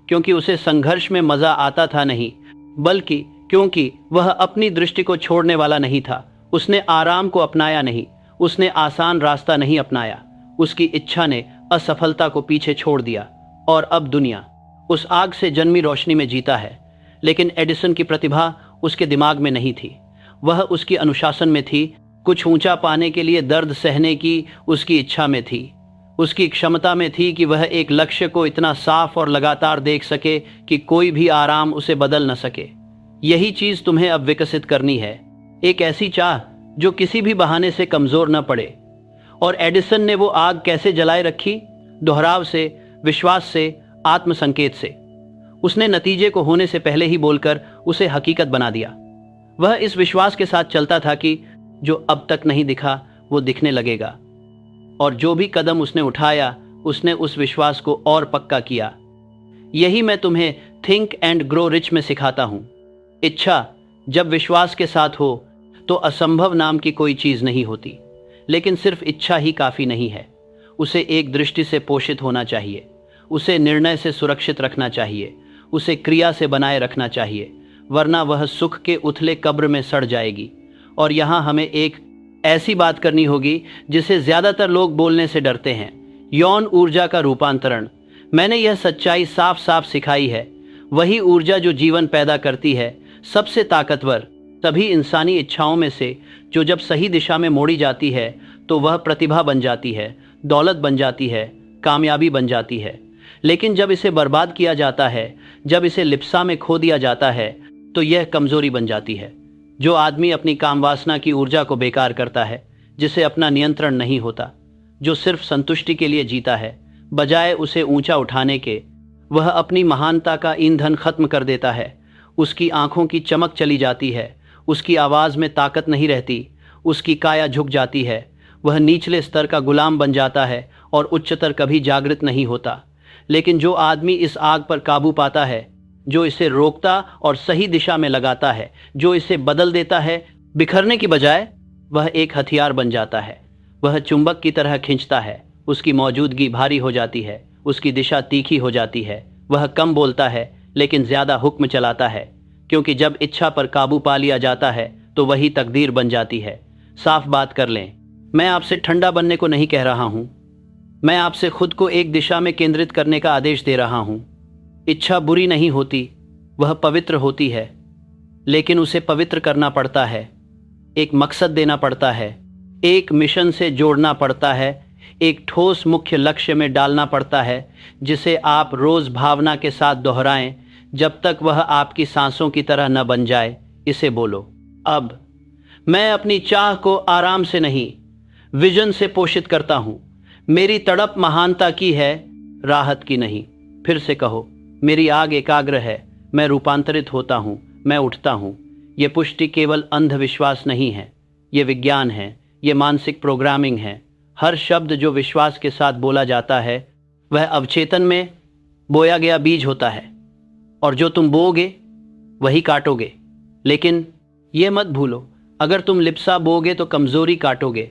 क्योंकि उसे संघर्ष में मज़ा आता था नहीं, बल्कि क्योंकि वह अपनी दृष्टि को छोड़ने वाला नहीं था। उसने आराम को अपनाया नहीं, उसने आसान रास्ता नहीं अपनाया। उसकी इच्छा ने असफलता को पीछे छोड़ दिया और अब दुनिया उस आग से जन्मी रोशनी में जीता है। लेकिन एडिसन की प्रतिभा उसके दिमाग में नहीं थी, वह उसकी अनुशासन में थी। कुछ ऊंचा पाने के लिए दर्द सहने की उसकी इच्छा में थी, उसकी क्षमता में थी कि वह एक लक्ष्य को इतना साफ और लगातार देख सके कि कोई भी आराम उसे बदल न सके। यही चीज तुम्हें अब विकसित करनी है, एक ऐसी चाह जो किसी भी बहाने से कमजोर न पड़े। और एडिसन ने वो आग कैसे जलाए रखी? दोहराव से, विश्वास से, आत्मसंकेत से। उसने नतीजे को होने से पहले ही बोलकर उसे हकीकत बना दिया। वह इस विश्वास के साथ चलता था कि जो अब तक नहीं दिखा वो दिखने लगेगा, और जो भी कदम उसने उठाया उसने उस विश्वास को और पक्का किया। यही मैं तुम्हें थिंक एंड ग्रो रिच में सिखाता हूं। इच्छा जब विश्वास के साथ हो तो असंभव नाम की कोई चीज नहीं होती। लेकिन सिर्फ इच्छा ही काफी नहीं है, उसे एक दृष्टि से पोषित होना चाहिए, उसे निर्णय से सुरक्षित रखना चाहिए, उसे क्रिया से बनाए रखना चाहिए, वरना वह सुख के उथले कब्र में सड़ जाएगी। और यहाँ हमें एक ऐसी बात करनी होगी जिसे ज्यादातर लोग बोलने से डरते हैं, यौन ऊर्जा का रूपांतरण। मैंने यह सच्चाई साफ साफ सिखाई है। वही ऊर्जा जो जीवन पैदा करती है, सबसे ताकतवर सभी इंसानी इच्छाओं में से, जो जब सही दिशा में मोड़ी जाती है तो वह प्रतिभा बन जाती है, दौलत बन जाती है, कामयाबी बन जाती है। लेकिन जब इसे बर्बाद किया जाता है, जब इसे लिप्सा में खो दिया जाता है, तो यह कमजोरी बन जाती है। जो आदमी अपनी कामवासना की ऊर्जा को बेकार करता है, जिसे अपना नियंत्रण नहीं होता, जो सिर्फ संतुष्टि के लिए जीता है बजाय उसे ऊंचा उठाने के, वह अपनी महानता का ईंधन खत्म कर देता है। उसकी आंखों की चमक चली जाती है, उसकी आवाज में ताकत नहीं रहती, उसकी काया झुक जाती है। वह निचले स्तर का गुलाम बन जाता है और उच्चतर कभी जागृत नहीं होता। लेकिन जो आदमी इस आग पर काबू पाता है, जो इसे रोकता और सही दिशा में लगाता है, जो इसे बदल देता है बिखरने की बजाय, वह एक हथियार बन जाता है। वह चुंबक की तरह खींचता है, उसकी मौजूदगी भारी हो जाती है, उसकी दिशा तीखी हो जाती है। वह कम बोलता है लेकिन ज्यादा हुक्म चलाता है, क्योंकि जब इच्छा पर काबू पा लिया जाता है तो वही तकदीर बन जाती है। साफ बात कर लें, मैं आपसे ठंडा बनने को नहीं कह रहा हूं, मैं आपसे खुद को एक दिशा में केंद्रित करने का आदेश दे रहा हूं। इच्छा बुरी नहीं होती, वह पवित्र होती है, लेकिन उसे पवित्र करना पड़ता है, एक मकसद देना पड़ता है, एक मिशन से जोड़ना पड़ता है, एक ठोस मुख्य लक्ष्य में डालना पड़ता है, जिसे आप रोज भावना के साथ दोहराएं जब तक वह आपकी सांसों की तरह न बन जाए। इसे बोलो, अब मैं अपनी चाह को आराम से नहीं, विजन से पोषित करता हूं। मेरी तड़प महानता की है, राहत की नहीं। फिर से कहो, मेरी आग एकाग्र है, मैं रूपांतरित होता हूं, मैं उठता हूं। यह पुष्टि केवल अंधविश्वास नहीं है, यह विज्ञान है, यह मानसिक प्रोग्रामिंग है। हर शब्द जो विश्वास के साथ बोला जाता है वह अवचेतन में बोया गया बीज होता है, और जो तुम बोओगे वही काटोगे। लेकिन यह मत भूलो, अगर तुम लिप्सा बोओगे तो कमजोरी काटोगे,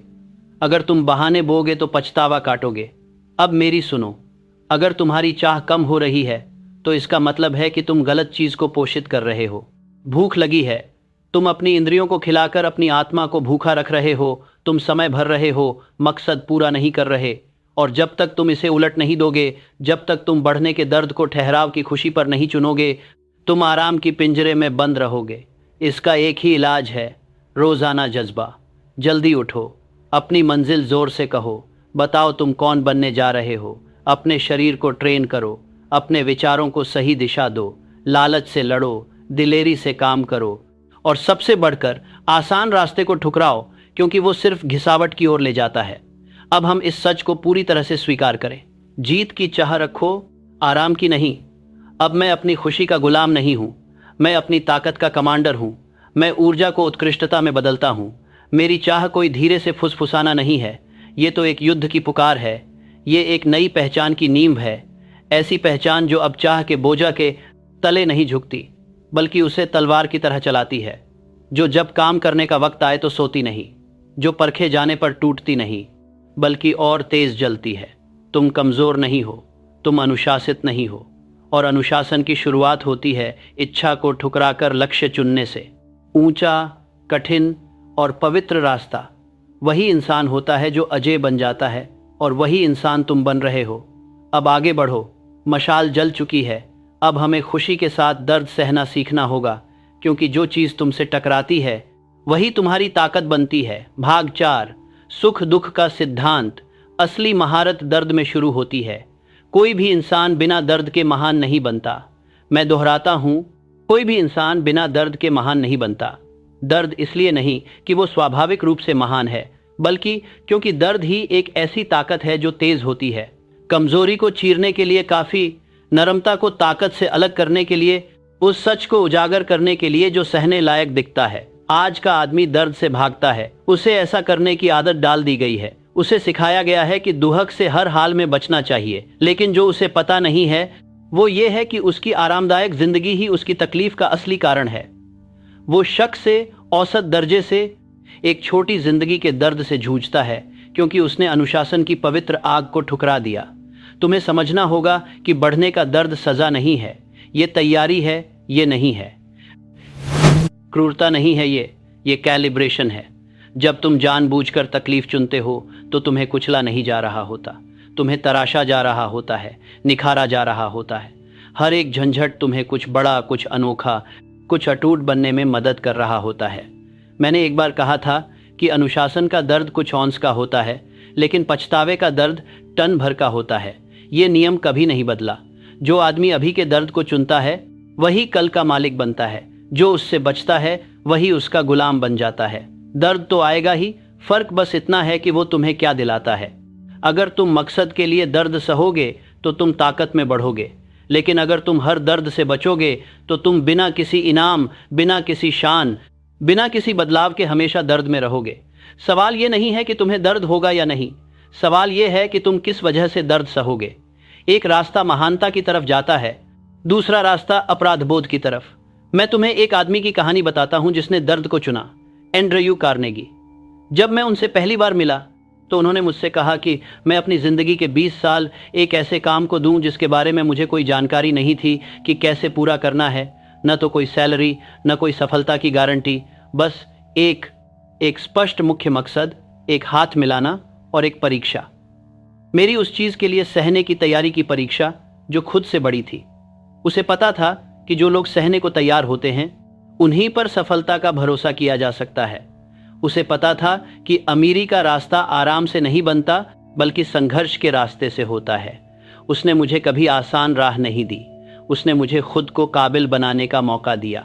अगर तुम बहाने बोओगे तो पछतावा काटोगे। अब मेरी सुनो, अगर तुम्हारी चाह कम हो रही है तो इसका मतलब है कि तुम गलत चीज को पोषित कर रहे हो। भूख लगी है, तुम अपनी इंद्रियों को खिलाकर अपनी आत्मा को भूखा रख रहे हो, तुम समय भर रहे हो, मकसद पूरा नहीं कर रहे। और जब तक तुम इसे उलट नहीं दोगे, जब तक तुम बढ़ने के दर्द को ठहराव की खुशी पर नहीं चुनोगे, तुम आराम की पिंजरे में बंद रहोगे। इसका एक ही इलाज है, रोजाना जज्बा। जल्दी उठो, अपनी मंजिल जोर से कहो, बताओ तुम कौन बनने जा रहे हो। अपने शरीर को ट्रेन करो, अपने विचारों को सही दिशा दो, लालच से लड़ो, दिलेरी से काम करो, और सबसे बढ़कर आसान रास्ते को ठुकराओ, क्योंकि वो सिर्फ घिसावट की ओर ले जाता है। अब हम इस सच को पूरी तरह से स्वीकार करें, जीत की चाह रखो, आराम की नहीं। अब मैं अपनी खुशी का गुलाम नहीं हूं, मैं अपनी ताकत का कमांडर हूं। मैं ऊर्जा को उत्कृष्टता में बदलता हूँ। मेरी चाह कोई धीरे से फुसफुसाना नहीं है, ये तो एक युद्ध की पुकार है। ये एक नई पहचान की नींव है, ऐसी पहचान जो अब चाह के बोझा के तले नहीं झुकती, बल्कि उसे तलवार की तरह चलाती है, जो जब काम करने का वक्त आए तो सोती नहीं, जो परखे जाने पर टूटती नहीं, बल्कि और तेज जलती है। तुम कमज़ोर नहीं हो, तुम अनुशासित नहीं हो, और अनुशासन की शुरुआत होती है इच्छा को ठुकराकर लक्ष्य चुनने से। ऊंचा, कठिन और पवित्र रास्ता वही इंसान होता है जो अजय बन जाता है, और वही इंसान तुम बन रहे हो। अब आगे बढ़ो, मशाल जल चुकी है। अब हमें खुशी के साथ दर्द सहना सीखना होगा, क्योंकि जो चीज़ तुमसे टकराती है वही तुम्हारी ताकत बनती है। भाग 4, सुख दुख का सिद्धांत। असली महारत दर्द में शुरू होती है। कोई भी इंसान बिना दर्द के महान नहीं बनता। मैं दोहराता हूँ, कोई भी इंसान बिना दर्द के महान नहीं बनता। दर्द इसलिए नहीं कि वो स्वाभाविक रूप से महान है, बल्कि क्योंकि दर्द ही एक ऐसी ताकत है जो तेज होती है। कमजोरी को चीरने के लिए काफी, नरमता को ताकत से अलग करने के लिए, उस सच को उजागर करने के लिए जो सहने लायक दिखता है। आज का आदमी दर्द से भागता है, उसे ऐसा करने की आदत डाल दी गई है। उसे सिखाया गया है कि दुहक से हर हाल में बचना चाहिए, लेकिन जो उसे पता नहीं है वो ये है कि उसकी आरामदायक जिंदगी ही उसकी तकलीफ का असली कारण है। वो शक से, औसत दर्जे से, एक छोटी जिंदगी के दर्द से जूझता है, क्योंकि उसने अनुशासन की पवित्र आग को ठुकरा दिया। तुम्हें समझना होगा कि बढ़ने का दर्द सजा नहीं है, ये तैयारी है, ये नहीं है क्रूरता नहीं है, ये कैलिब्रेशन है। जब तुम जानबूझकर तकलीफ चुनते हो तो तुम्हें कुचला नहीं जा रहा होता, तुम्हें तराशा जा रहा होता है, निखारा जा रहा होता है। हर एक झंझट तुम्हें कुछ बड़ा, कुछ अनोखा, कुछ अटूट बनने में मदद कर रहा होता है। मैंने एक बार कहा था कि अनुशासन का दर्द कुछ औंस का होता है, लेकिन पछतावे का दर्द टन भर का होता है। ये नियम कभी नहीं बदला। जो आदमी अभी के दर्द को चुनता है वही कल का मालिक बनता है, जो उससे बचता है वही उसका गुलाम बन जाता है। दर्द तो आएगा ही, फर्क बस इतना है कि वो तुम्हें क्या दिलाता है। अगर तुम मकसद के लिए दर्द सहोगे तो तुम ताकत में बढ़ोगे, लेकिन अगर तुम हर दर्द से बचोगे तो तुम बिना किसी इनाम, बिना किसी शान, बिना किसी बदलाव के हमेशा दर्द में रहोगे। सवाल ये नहीं है कि तुम्हें दर्द होगा या नहीं, सवाल ये है कि तुम किस वजह से दर्द सहोगे। एक रास्ता महानता की तरफ जाता है, दूसरा रास्ता अपराध बोध की तरफ। मैं तुम्हें एक आदमी की कहानी बताता हूं जिसने दर्द को चुना, एंड्रयू कार्नेगी। जब मैं उनसे पहली बार मिला तो उन्होंने मुझसे कहा कि मैं अपनी ज़िंदगी के 20 साल एक ऐसे काम को दूं जिसके बारे में मुझे कोई जानकारी नहीं थी कि कैसे पूरा करना है। न तो कोई सैलरी, न कोई सफलता की गारंटी, बस एक स्पष्ट मुख्य मकसद, एक हाथ मिलाना और एक परीक्षा। मेरी उस चीज़ के लिए सहने की तैयारी की परीक्षा जो खुद से बड़ी थी। उसे पता था कि जो लोग सहने को तैयार होते हैं उन्हीं पर सफलता का भरोसा किया जा सकता है। उसे पता था कि अमीरी का रास्ता आराम से नहीं बनता, बल्कि संघर्ष के रास्ते से होता है। उसने मुझे कभी आसान राह नहीं दी, उसने मुझे खुद को काबिल बनाने का मौका दिया।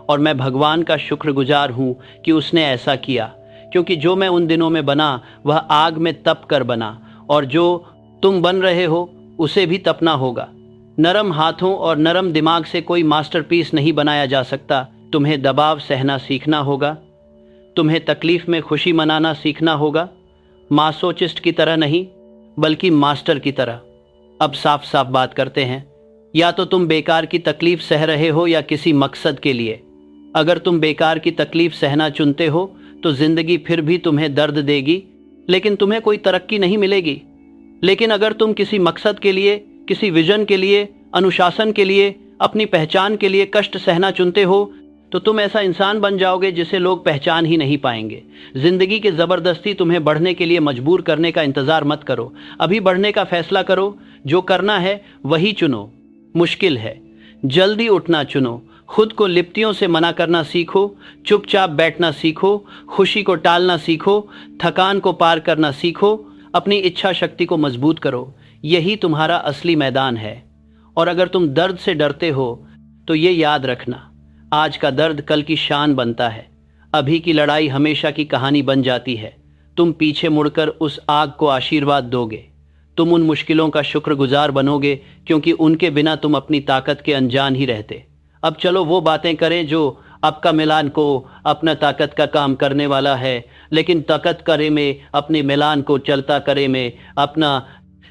और मैं भगवान का शुक्रगुजार हूँ कि उसने ऐसा किया, क्योंकि जो मैं उन दिनों में बना वह आग में तप कर बना, और जो तुम बन रहे हो उसे भी तपना होगा। नरम हाथों और नरम दिमाग से कोई मास्टरपीस नहीं बनाया जा सकता। तुम्हें दबाव सहना सीखना होगा, तुम्हें तकलीफ में खुशी मनाना सीखना होगा, मासोचिस्ट की तरह नहीं बल्कि मास्टर की तरह। अब साफ साफ बात करते हैं, या तो तुम बेकार की तकलीफ सह रहे हो या किसी मकसद के लिए। अगर तुम बेकार की तकलीफ सहना चुनते हो तो जिंदगी फिर भी तुम्हें दर्द देगी, लेकिन तुम्हें कोई तरक्की नहीं मिलेगी। लेकिन अगर तुम किसी मकसद के लिए, किसी विजन के लिए, अनुशासन के लिए, अपनी पहचान के लिए कष्ट सहना चुनते हो तो तुम ऐसा इंसान बन जाओगे जिसे लोग पहचान ही नहीं पाएंगे। जिंदगी की जबरदस्ती तुम्हें बढ़ने के लिए मजबूर करने का इंतजार मत करो, अभी बढ़ने का फैसला करो। जो करना है वही चुनो। मुश्किल है, जल्दी उठना चुनो। खुद को लिप्तियों से मना करना सीखो, चुपचाप बैठना सीखो, खुशी को टालना सीखो, थकान को पार करना सीखो, अपनी इच्छा शक्ति को मजबूत करो। यही तुम्हारा असली मैदान है। और अगर तुम दर्द से डरते हो तो ये याद रखना, आज का दर्द कल की शान बनता है। अभी की लड़ाई हमेशा की कहानी बन जाती है। तुम पीछे मुड़कर उस आग को आशीर्वाद दोगे, तुम उन मुश्किलों का शुक्रगुजार बनोगे, क्योंकि उनके बिना तुम अपनी ताकत के अनजान ही रहते। अब चलो वो बातें करें जो आपका मिलान को अपना ताकत का काम करने वाला है, लेकिन ताकत करे में अपने मिलान को चलता करे में अपना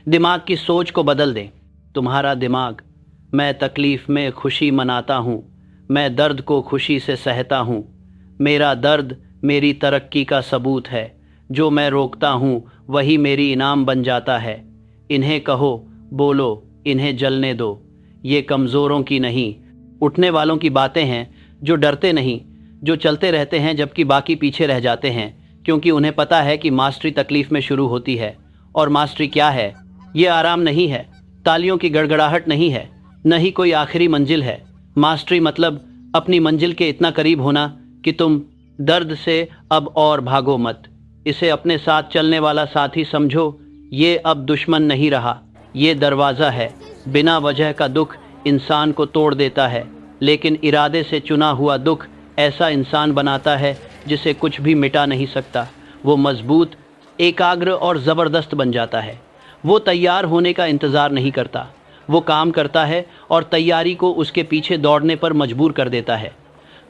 दिमाग की सोच को बदल दें। तुम्हारा दिमाग, मैं तकलीफ़ में खुशी मनाता हूँ, मैं दर्द को खुशी से सहता हूँ, मेरा दर्द मेरी तरक्की का सबूत है, जो मैं रोकता हूँ वही मेरी इनाम बन जाता है। इन्हें कहो, बोलो, इन्हें जलने दो, ये कमज़ोरों की नहीं उठने वालों की बातें हैं, जो डरते नहीं, जो चलते रहते हैं जबकि बाकी पीछे रह जाते हैं, क्योंकि उन्हें पता है कि मास्टरी तकलीफ़ में शुरू होती है। और मास्टरी क्या है? ये आराम नहीं है, तालियों की गड़गड़ाहट नहीं है, न ही कोई आखिरी मंजिल है। मास्टरी मतलब अपनी मंजिल के इतना करीब होना कि तुम दर्द से अब और भागो मत। इसे अपने साथ चलने वाला साथी समझो। ये अब दुश्मन नहीं रहा, ये दरवाज़ा है। बिना वजह का दुख इंसान को तोड़ देता है, लेकिन इरादे से चुना हुआ दुख ऐसा इंसान बनाता है जिसे कुछ भी मिटा नहीं सकता। वो मजबूत, एकाग्र और ज़बरदस्त बन जाता है। वो तैयार होने का इंतज़ार नहीं करता, वो काम करता है और तैयारी को उसके पीछे दौड़ने पर मजबूर कर देता है।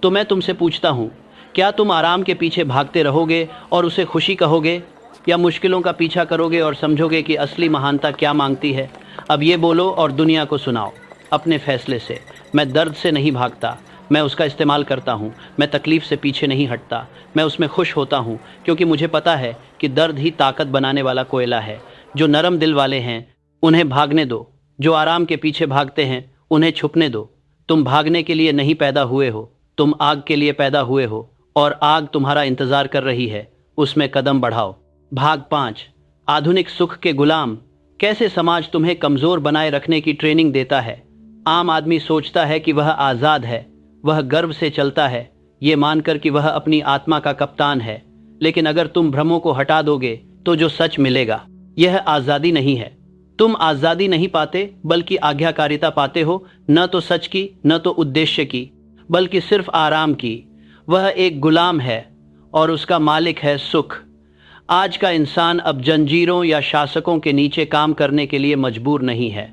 तो मैं तुमसे पूछता हूँ, क्या तुम आराम के पीछे भागते रहोगे और उसे खुशी कहोगे, या मुश्किलों का पीछा करोगे और समझोगे कि असली महानता क्या मांगती है? अब ये बोलो और दुनिया को सुनाओ अपने फैसले से। मैं दर्द से नहीं भागता, मैं उसका इस्तेमाल करता हूँ। मैं तकलीफ़ से पीछे नहीं हटता, मैं उसमें खुश होता हूँ, क्योंकि मुझे पता है कि दर्द ही ताकत बनाने वाला कोयला है। जो नरम दिल वाले हैं उन्हें भागने दो, जो आराम के पीछे भागते हैं उन्हें छुपने दो। तुम भागने के लिए नहीं पैदा हुए हो, तुम आग के लिए पैदा हुए हो, और आग तुम्हारा इंतज़ार कर रही है, उसमें कदम बढ़ाओ। भाग 5, आधुनिक सुख के गुलाम। कैसे समाज तुम्हें कमज़ोर बनाए रखने की ट्रेनिंग देता है। आम आदमी सोचता है कि वह आज़ाद है, वह गर्व से चलता है, ये मानकर कि वह अपनी आत्मा का कप्तान है। लेकिन अगर तुम भ्रमों को हटा दोगे तो जो सच मिलेगा, यह आज़ादी नहीं है। तुम आज़ादी नहीं पाते, बल्कि आज्ञाकारिता पाते हो, न तो सच की, न तो उद्देश्य की, बल्कि सिर्फ आराम की। वह एक गुलाम है और उसका मालिक है सुख। आज का इंसान अब जंजीरों या शासकों के नीचे काम करने के लिए मजबूर नहीं है।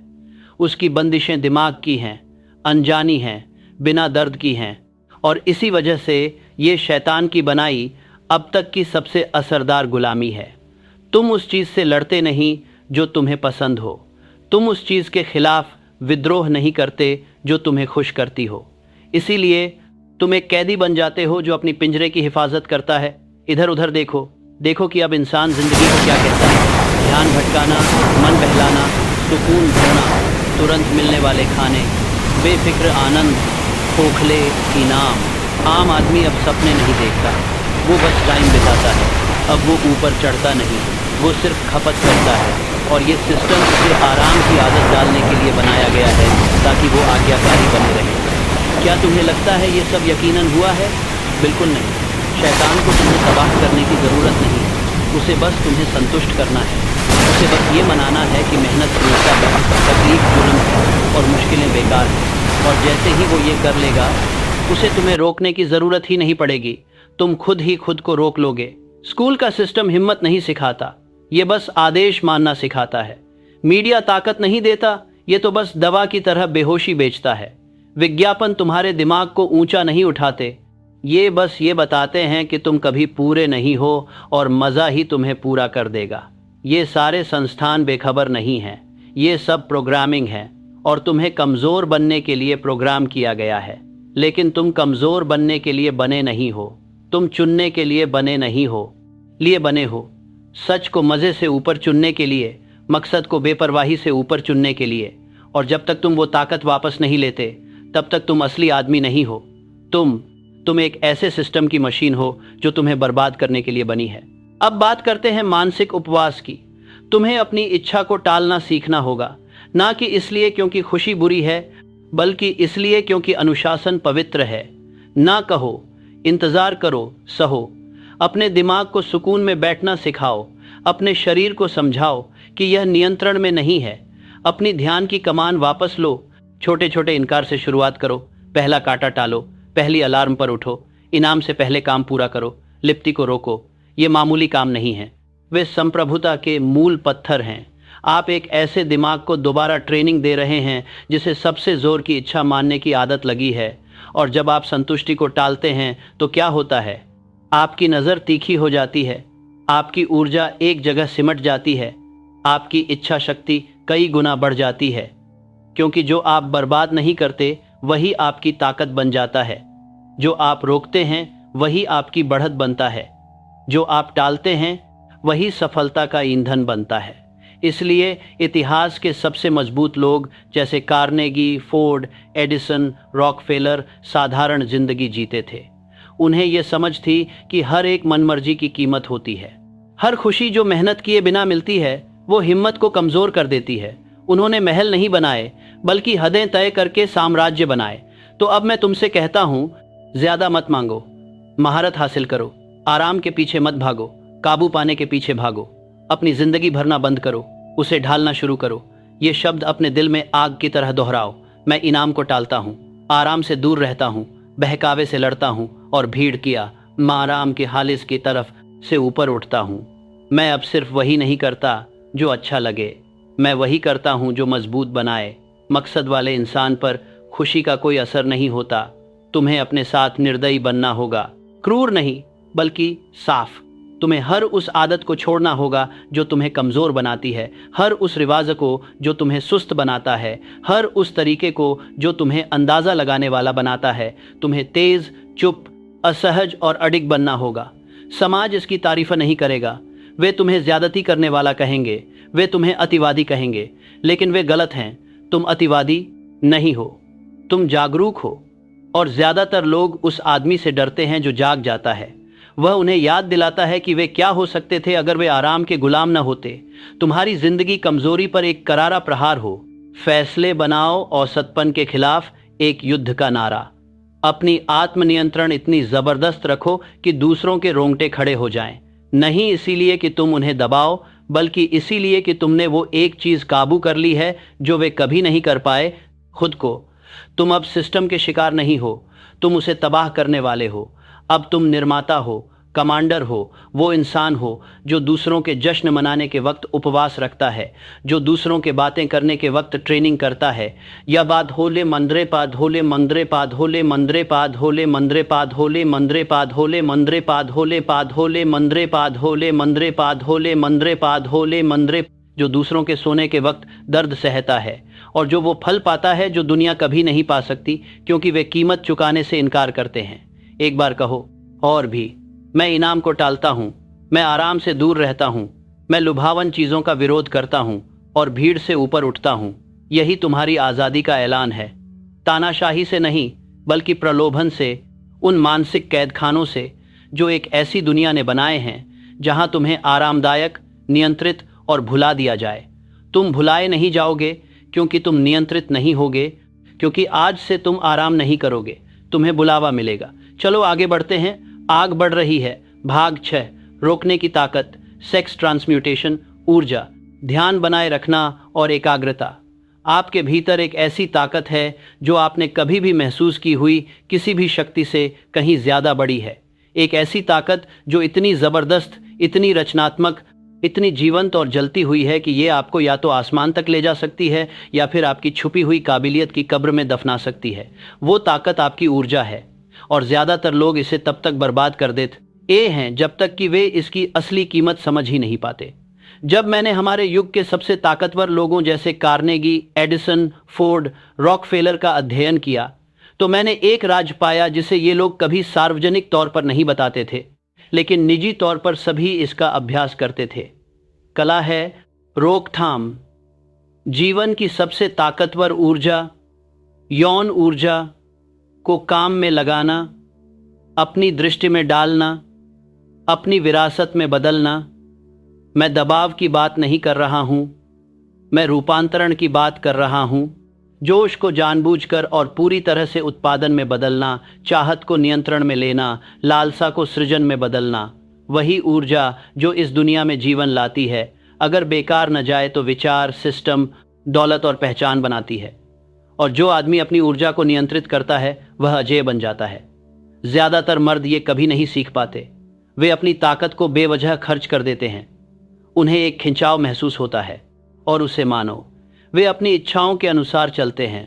उसकी बंदिशें दिमाग की हैं, अनजानी हैं, बिना दर्द की हैं, और इसी वजह से ये शैतान की बनाई अब तक की सबसे असरदार गुलामी है। तुम उस चीज़ से लड़ते नहीं जो तुम्हें पसंद हो, तुम उस चीज़ के खिलाफ विद्रोह नहीं करते जो तुम्हें खुश करती हो। इसीलिए तुम एक कैदी बन जाते हो जो अपनी पिंजरे की हिफाजत करता है। इधर उधर देखो, देखो कि अब इंसान ज़िंदगी को क्या कहता है। ध्यान भटकाना, मन बहलाना, सुकून ढूंढना, तुरंत मिलने वाले खाने, बेफिक्र आनंद, खोखले इनाम। आम आदमी अब सपने नहीं देखता, वो बस टाइम बिताता है। अब वो ऊपर चढ़ता नहीं, वो सिर्फ खपत करता है। और ये सिस्टम उसे आराम की आदत डालने के लिए बनाया गया है, ताकि वो आज्ञाकारी बने रहे। क्या तुम्हें लगता है ये सब यकीनन हुआ है? बिल्कुल नहीं। शैतान को तुम्हें तबाह करने की ज़रूरत नहीं, उसे बस तुम्हें संतुष्ट करना है। उसे बस ये मनाना है कि मेहनत क्रूरता है, तकलीफ जुल्म है और मुश्किलें बेकार हैं। और जैसे ही वो ये कर लेगा, उसे तुम्हें रोकने की ज़रूरत ही नहीं पड़ेगी, तुम खुद ही खुद को रोक लोगे। स्कूल का सिस्टम हिम्मत नहीं सिखाता, ये बस आदेश मानना सिखाता है। मीडिया ताकत नहीं देता, ये तो बस दवा की तरह बेहोशी बेचता है। विज्ञापन तुम्हारे दिमाग को ऊंचा नहीं उठाते, ये बस ये बताते हैं कि तुम कभी पूरे नहीं हो और मज़ा ही तुम्हें पूरा कर देगा। ये सारे संस्थान बेखबर नहीं हैं, ये सब प्रोग्रामिंग है और तुम्हें कमज़ोर बनने के लिए प्रोग्राम किया गया है। लेकिन तुम कमज़ोर बनने के लिए बने नहीं हो, तुम चुनने के लिए बने हो। सच को मज़े से ऊपर चुनने के लिए, मकसद को बेपरवाही से ऊपर चुनने के लिए। और जब तक तुम वो ताकत वापस नहीं लेते, तब तक तुम असली आदमी नहीं हो। तुम एक ऐसे सिस्टम की मशीन हो जो तुम्हें बर्बाद करने के लिए बनी है। अब बात करते हैं मानसिक उपवास की। तुम्हें अपनी इच्छा को टालना सीखना होगा, ना कि इसलिए क्योंकि खुशी बुरी है, बल्कि इसलिए क्योंकि अनुशासन पवित्र है। ना कहो, इंतज़ार करो, सहो। अपने दिमाग को सुकून में बैठना सिखाओ। अपने शरीर को समझाओ कि यह नियंत्रण में नहीं है। अपनी ध्यान की कमान वापस लो। छोटे छोटे इनकार से शुरुआत करो। पहला कांटा टालो, पहली अलार्म पर उठो, इनाम से पहले काम पूरा करो, लिप्ति को रोको। ये मामूली काम नहीं है, वे संप्रभुता के मूल पत्थर हैं। आप एक ऐसे दिमाग को दोबारा ट्रेनिंग दे रहे हैं जिसे सबसे ज़ोर की इच्छा मानने की आदत लगी है, और जब आप संतुष्टि को टालते हैं तो क्या होता है? आपकी नज़र तीखी हो जाती है, आपकी ऊर्जा एक जगह सिमट जाती है, आपकी इच्छा शक्ति कई गुना बढ़ जाती है, क्योंकि जो आप बर्बाद नहीं करते वही आपकी ताकत बन जाता है। जो आप रोकते हैं वही आपकी बढ़त बनता है, जो आप टालते हैं वही सफलता का ईंधन बनता है। इसलिए इतिहास के सबसे मजबूत लोग जैसे कार्नेगी, फोर्ड, एडिसन, रॉकफेलर साधारण जिंदगी जीते थे। उन्हें यह समझ थी कि हर एक मनमर्जी की कीमत होती है। हर खुशी जो मेहनत किए बिना मिलती है वो हिम्मत को कमज़ोर कर देती है। उन्होंने महल नहीं बनाए बल्कि हदें तय करके साम्राज्य बनाए। तो अब मैं तुमसे कहता हूँ, ज़्यादा मत मांगो, महारत हासिल करो, आराम के पीछे मत भागो, काबू पाने के पीछे भागो, अपनी ज़िंदगी भरना बंद करो, उसे ढालना शुरू करो। ये शब्द अपने दिल में आग की तरह दोहराओ। मैं इनाम को टालता हूँ, आराम से दूर रहता हूँ, बहकावे से लड़ता हूँ और भीड़ किया माराम के हालिस की तरफ से ऊपर उठता हूँ। मैं अब सिर्फ वही नहीं करता जो अच्छा लगे, मैं वही करता हूँ जो मजबूत बनाए। मकसद वाले इंसान पर खुशी का कोई असर नहीं होता। तुम्हें अपने साथ निर्दयी बनना होगा, क्रूर नहीं बल्कि साफ। तुम्हें हर उस आदत को छोड़ना होगा जो तुम्हें कमज़ोर बनाती है, हर उस रिवाज को जो तुम्हें सुस्त बनाता है, हर उस तरीके को जो तुम्हें अंदाज़ा लगाने वाला बनाता है। तुम्हें तेज़, चुप, असहज और अडिग बनना होगा। समाज इसकी तारीफ़ नहीं करेगा, वे तुम्हें ज़्यादती करने वाला कहेंगे, वे तुम्हें अतिवादी कहेंगे, लेकिन वे गलत हैं। तुम अतिवादी नहीं हो, तुम जागरूक हो। और ज़्यादातर लोग उस आदमी से डरते हैं जो जाग जाता है। वह उन्हें याद दिलाता है कि वे क्या हो सकते थे अगर वे आराम के गुलाम न होते। तुम्हारी जिंदगी कमजोरी पर एक करारा प्रहार हो। फैसले बनाओ औसतपन के खिलाफ एक युद्ध का नारा। अपनी आत्मनियंत्रण इतनी जबरदस्त रखो कि दूसरों के रोंगटे खड़े हो जाएं। नहीं इसीलिए कि तुम उन्हें दबाओ, बल्कि इसीलिए कि तुमने वो एक चीज काबू कर ली है जो वे कभी नहीं कर पाए, खुद को। तुम अब सिस्टम के शिकार नहीं हो, तुम उसे तबाह करने वाले हो। अब तुम निर्माता हो, कमांडर हो, वो इंसान हो जो दूसरों के जश्न मनाने के वक्त उपवास रखता है, जो दूसरों के बातें करने के वक्त ट्रेनिंग करता है। यह बात होले मंद्रे पाद होले मंद्रे पाद होले मंद्रे पाद होले मंद्रे पाद होले मंद्रे पाद होले मंद्रे पाद होले पाद होले मंद्रे पाद होले मंद्रे पाद होले मंद्रे पाद होले मंद्रे, जो दूसरों के सोने के वक्त दर्द सहता है और जो वो फल पाता है जो दुनिया कभी नहीं पा सकती, क्योंकि वे कीमत चुकाने से इनकार करते हैं। एक बार कहो और भी। मैं इनाम को टालता हूँ, मैं आराम से दूर रहता हूँ, मैं लुभावन चीज़ों का विरोध करता हूँ और भीड़ से ऊपर उठता हूँ। यही तुम्हारी आज़ादी का ऐलान है। तानाशाही से नहीं बल्कि प्रलोभन से, उन मानसिक कैदखानों से जो एक ऐसी दुनिया ने बनाए हैं जहाँ तुम्हें आरामदायक, नियंत्रित और भुला दिया जाए। तुम भुलाए नहीं जाओगे क्योंकि तुम नियंत्रित नहीं होगे, क्योंकि आज से तुम आराम नहीं करोगे, तुम्हें बुलावा मिलेगा। चलो आगे बढ़ते हैं। आग बढ़ रही है। भाग 6, रोकने की ताकत, सेक्स ट्रांसम्यूटेशन, ऊर्जा, ध्यान बनाए रखना और एकाग्रता। आपके भीतर एक ऐसी ताकत है जो आपने कभी भी महसूस की हुई किसी भी शक्ति से कहीं ज़्यादा बड़ी है। एक ऐसी ताकत जो इतनी ज़बरदस्त, इतनी रचनात्मक, इतनी जीवंत और जलती हुई है कि ये आपको या तो आसमान तक ले जा सकती है या फिर आपकी छुपी हुई काबिलियत की कब्र में दफना सकती है। वो ताकत आपकी ऊर्जा है और ज़्यादातर लोग इसे तब तक बर्बाद कर देते हैं जब तक कि वे इसकी असली कीमत समझ ही नहीं पाते। जब मैंने हमारे युग के सबसे ताकतवर लोगों जैसे कार्नेगी, एडिसन, फोर्ड, रॉकफेलर का अध्ययन किया तो मैंने एक राज पाया जिसे ये लोग कभी सार्वजनिक तौर पर नहीं बताते थे, लेकिन निजी तौर पर सभी इसका अभ्यास करते थे। कला है रोकथाम। जीवन की सबसे ताकतवर ऊर्जा, यौन ऊर्जा को काम में लगाना, अपनी दृष्टि में डालना, अपनी विरासत में बदलना। मैं दबाव की बात नहीं कर रहा हूँ, मैं रूपांतरण की बात कर रहा हूँ। जोश को जानबूझकर और पूरी तरह से उत्पादन में बदलना, चाहत को नियंत्रण में लेना, लालसा को सृजन में बदलना। वही ऊर्जा जो इस दुनिया में जीवन लाती है, अगर बेकार न जाए तो विचार, सिस्टम, दौलत और पहचान बनाती है। और जो आदमी अपनी ऊर्जा को नियंत्रित करता है वह अजेय बन जाता है। ज़्यादातर मर्द ये कभी नहीं सीख पाते। वे अपनी ताकत को बेवजह खर्च कर देते हैं। उन्हें एक खिंचाव महसूस होता है और उसे मानो। वे अपनी इच्छाओं के अनुसार चलते हैं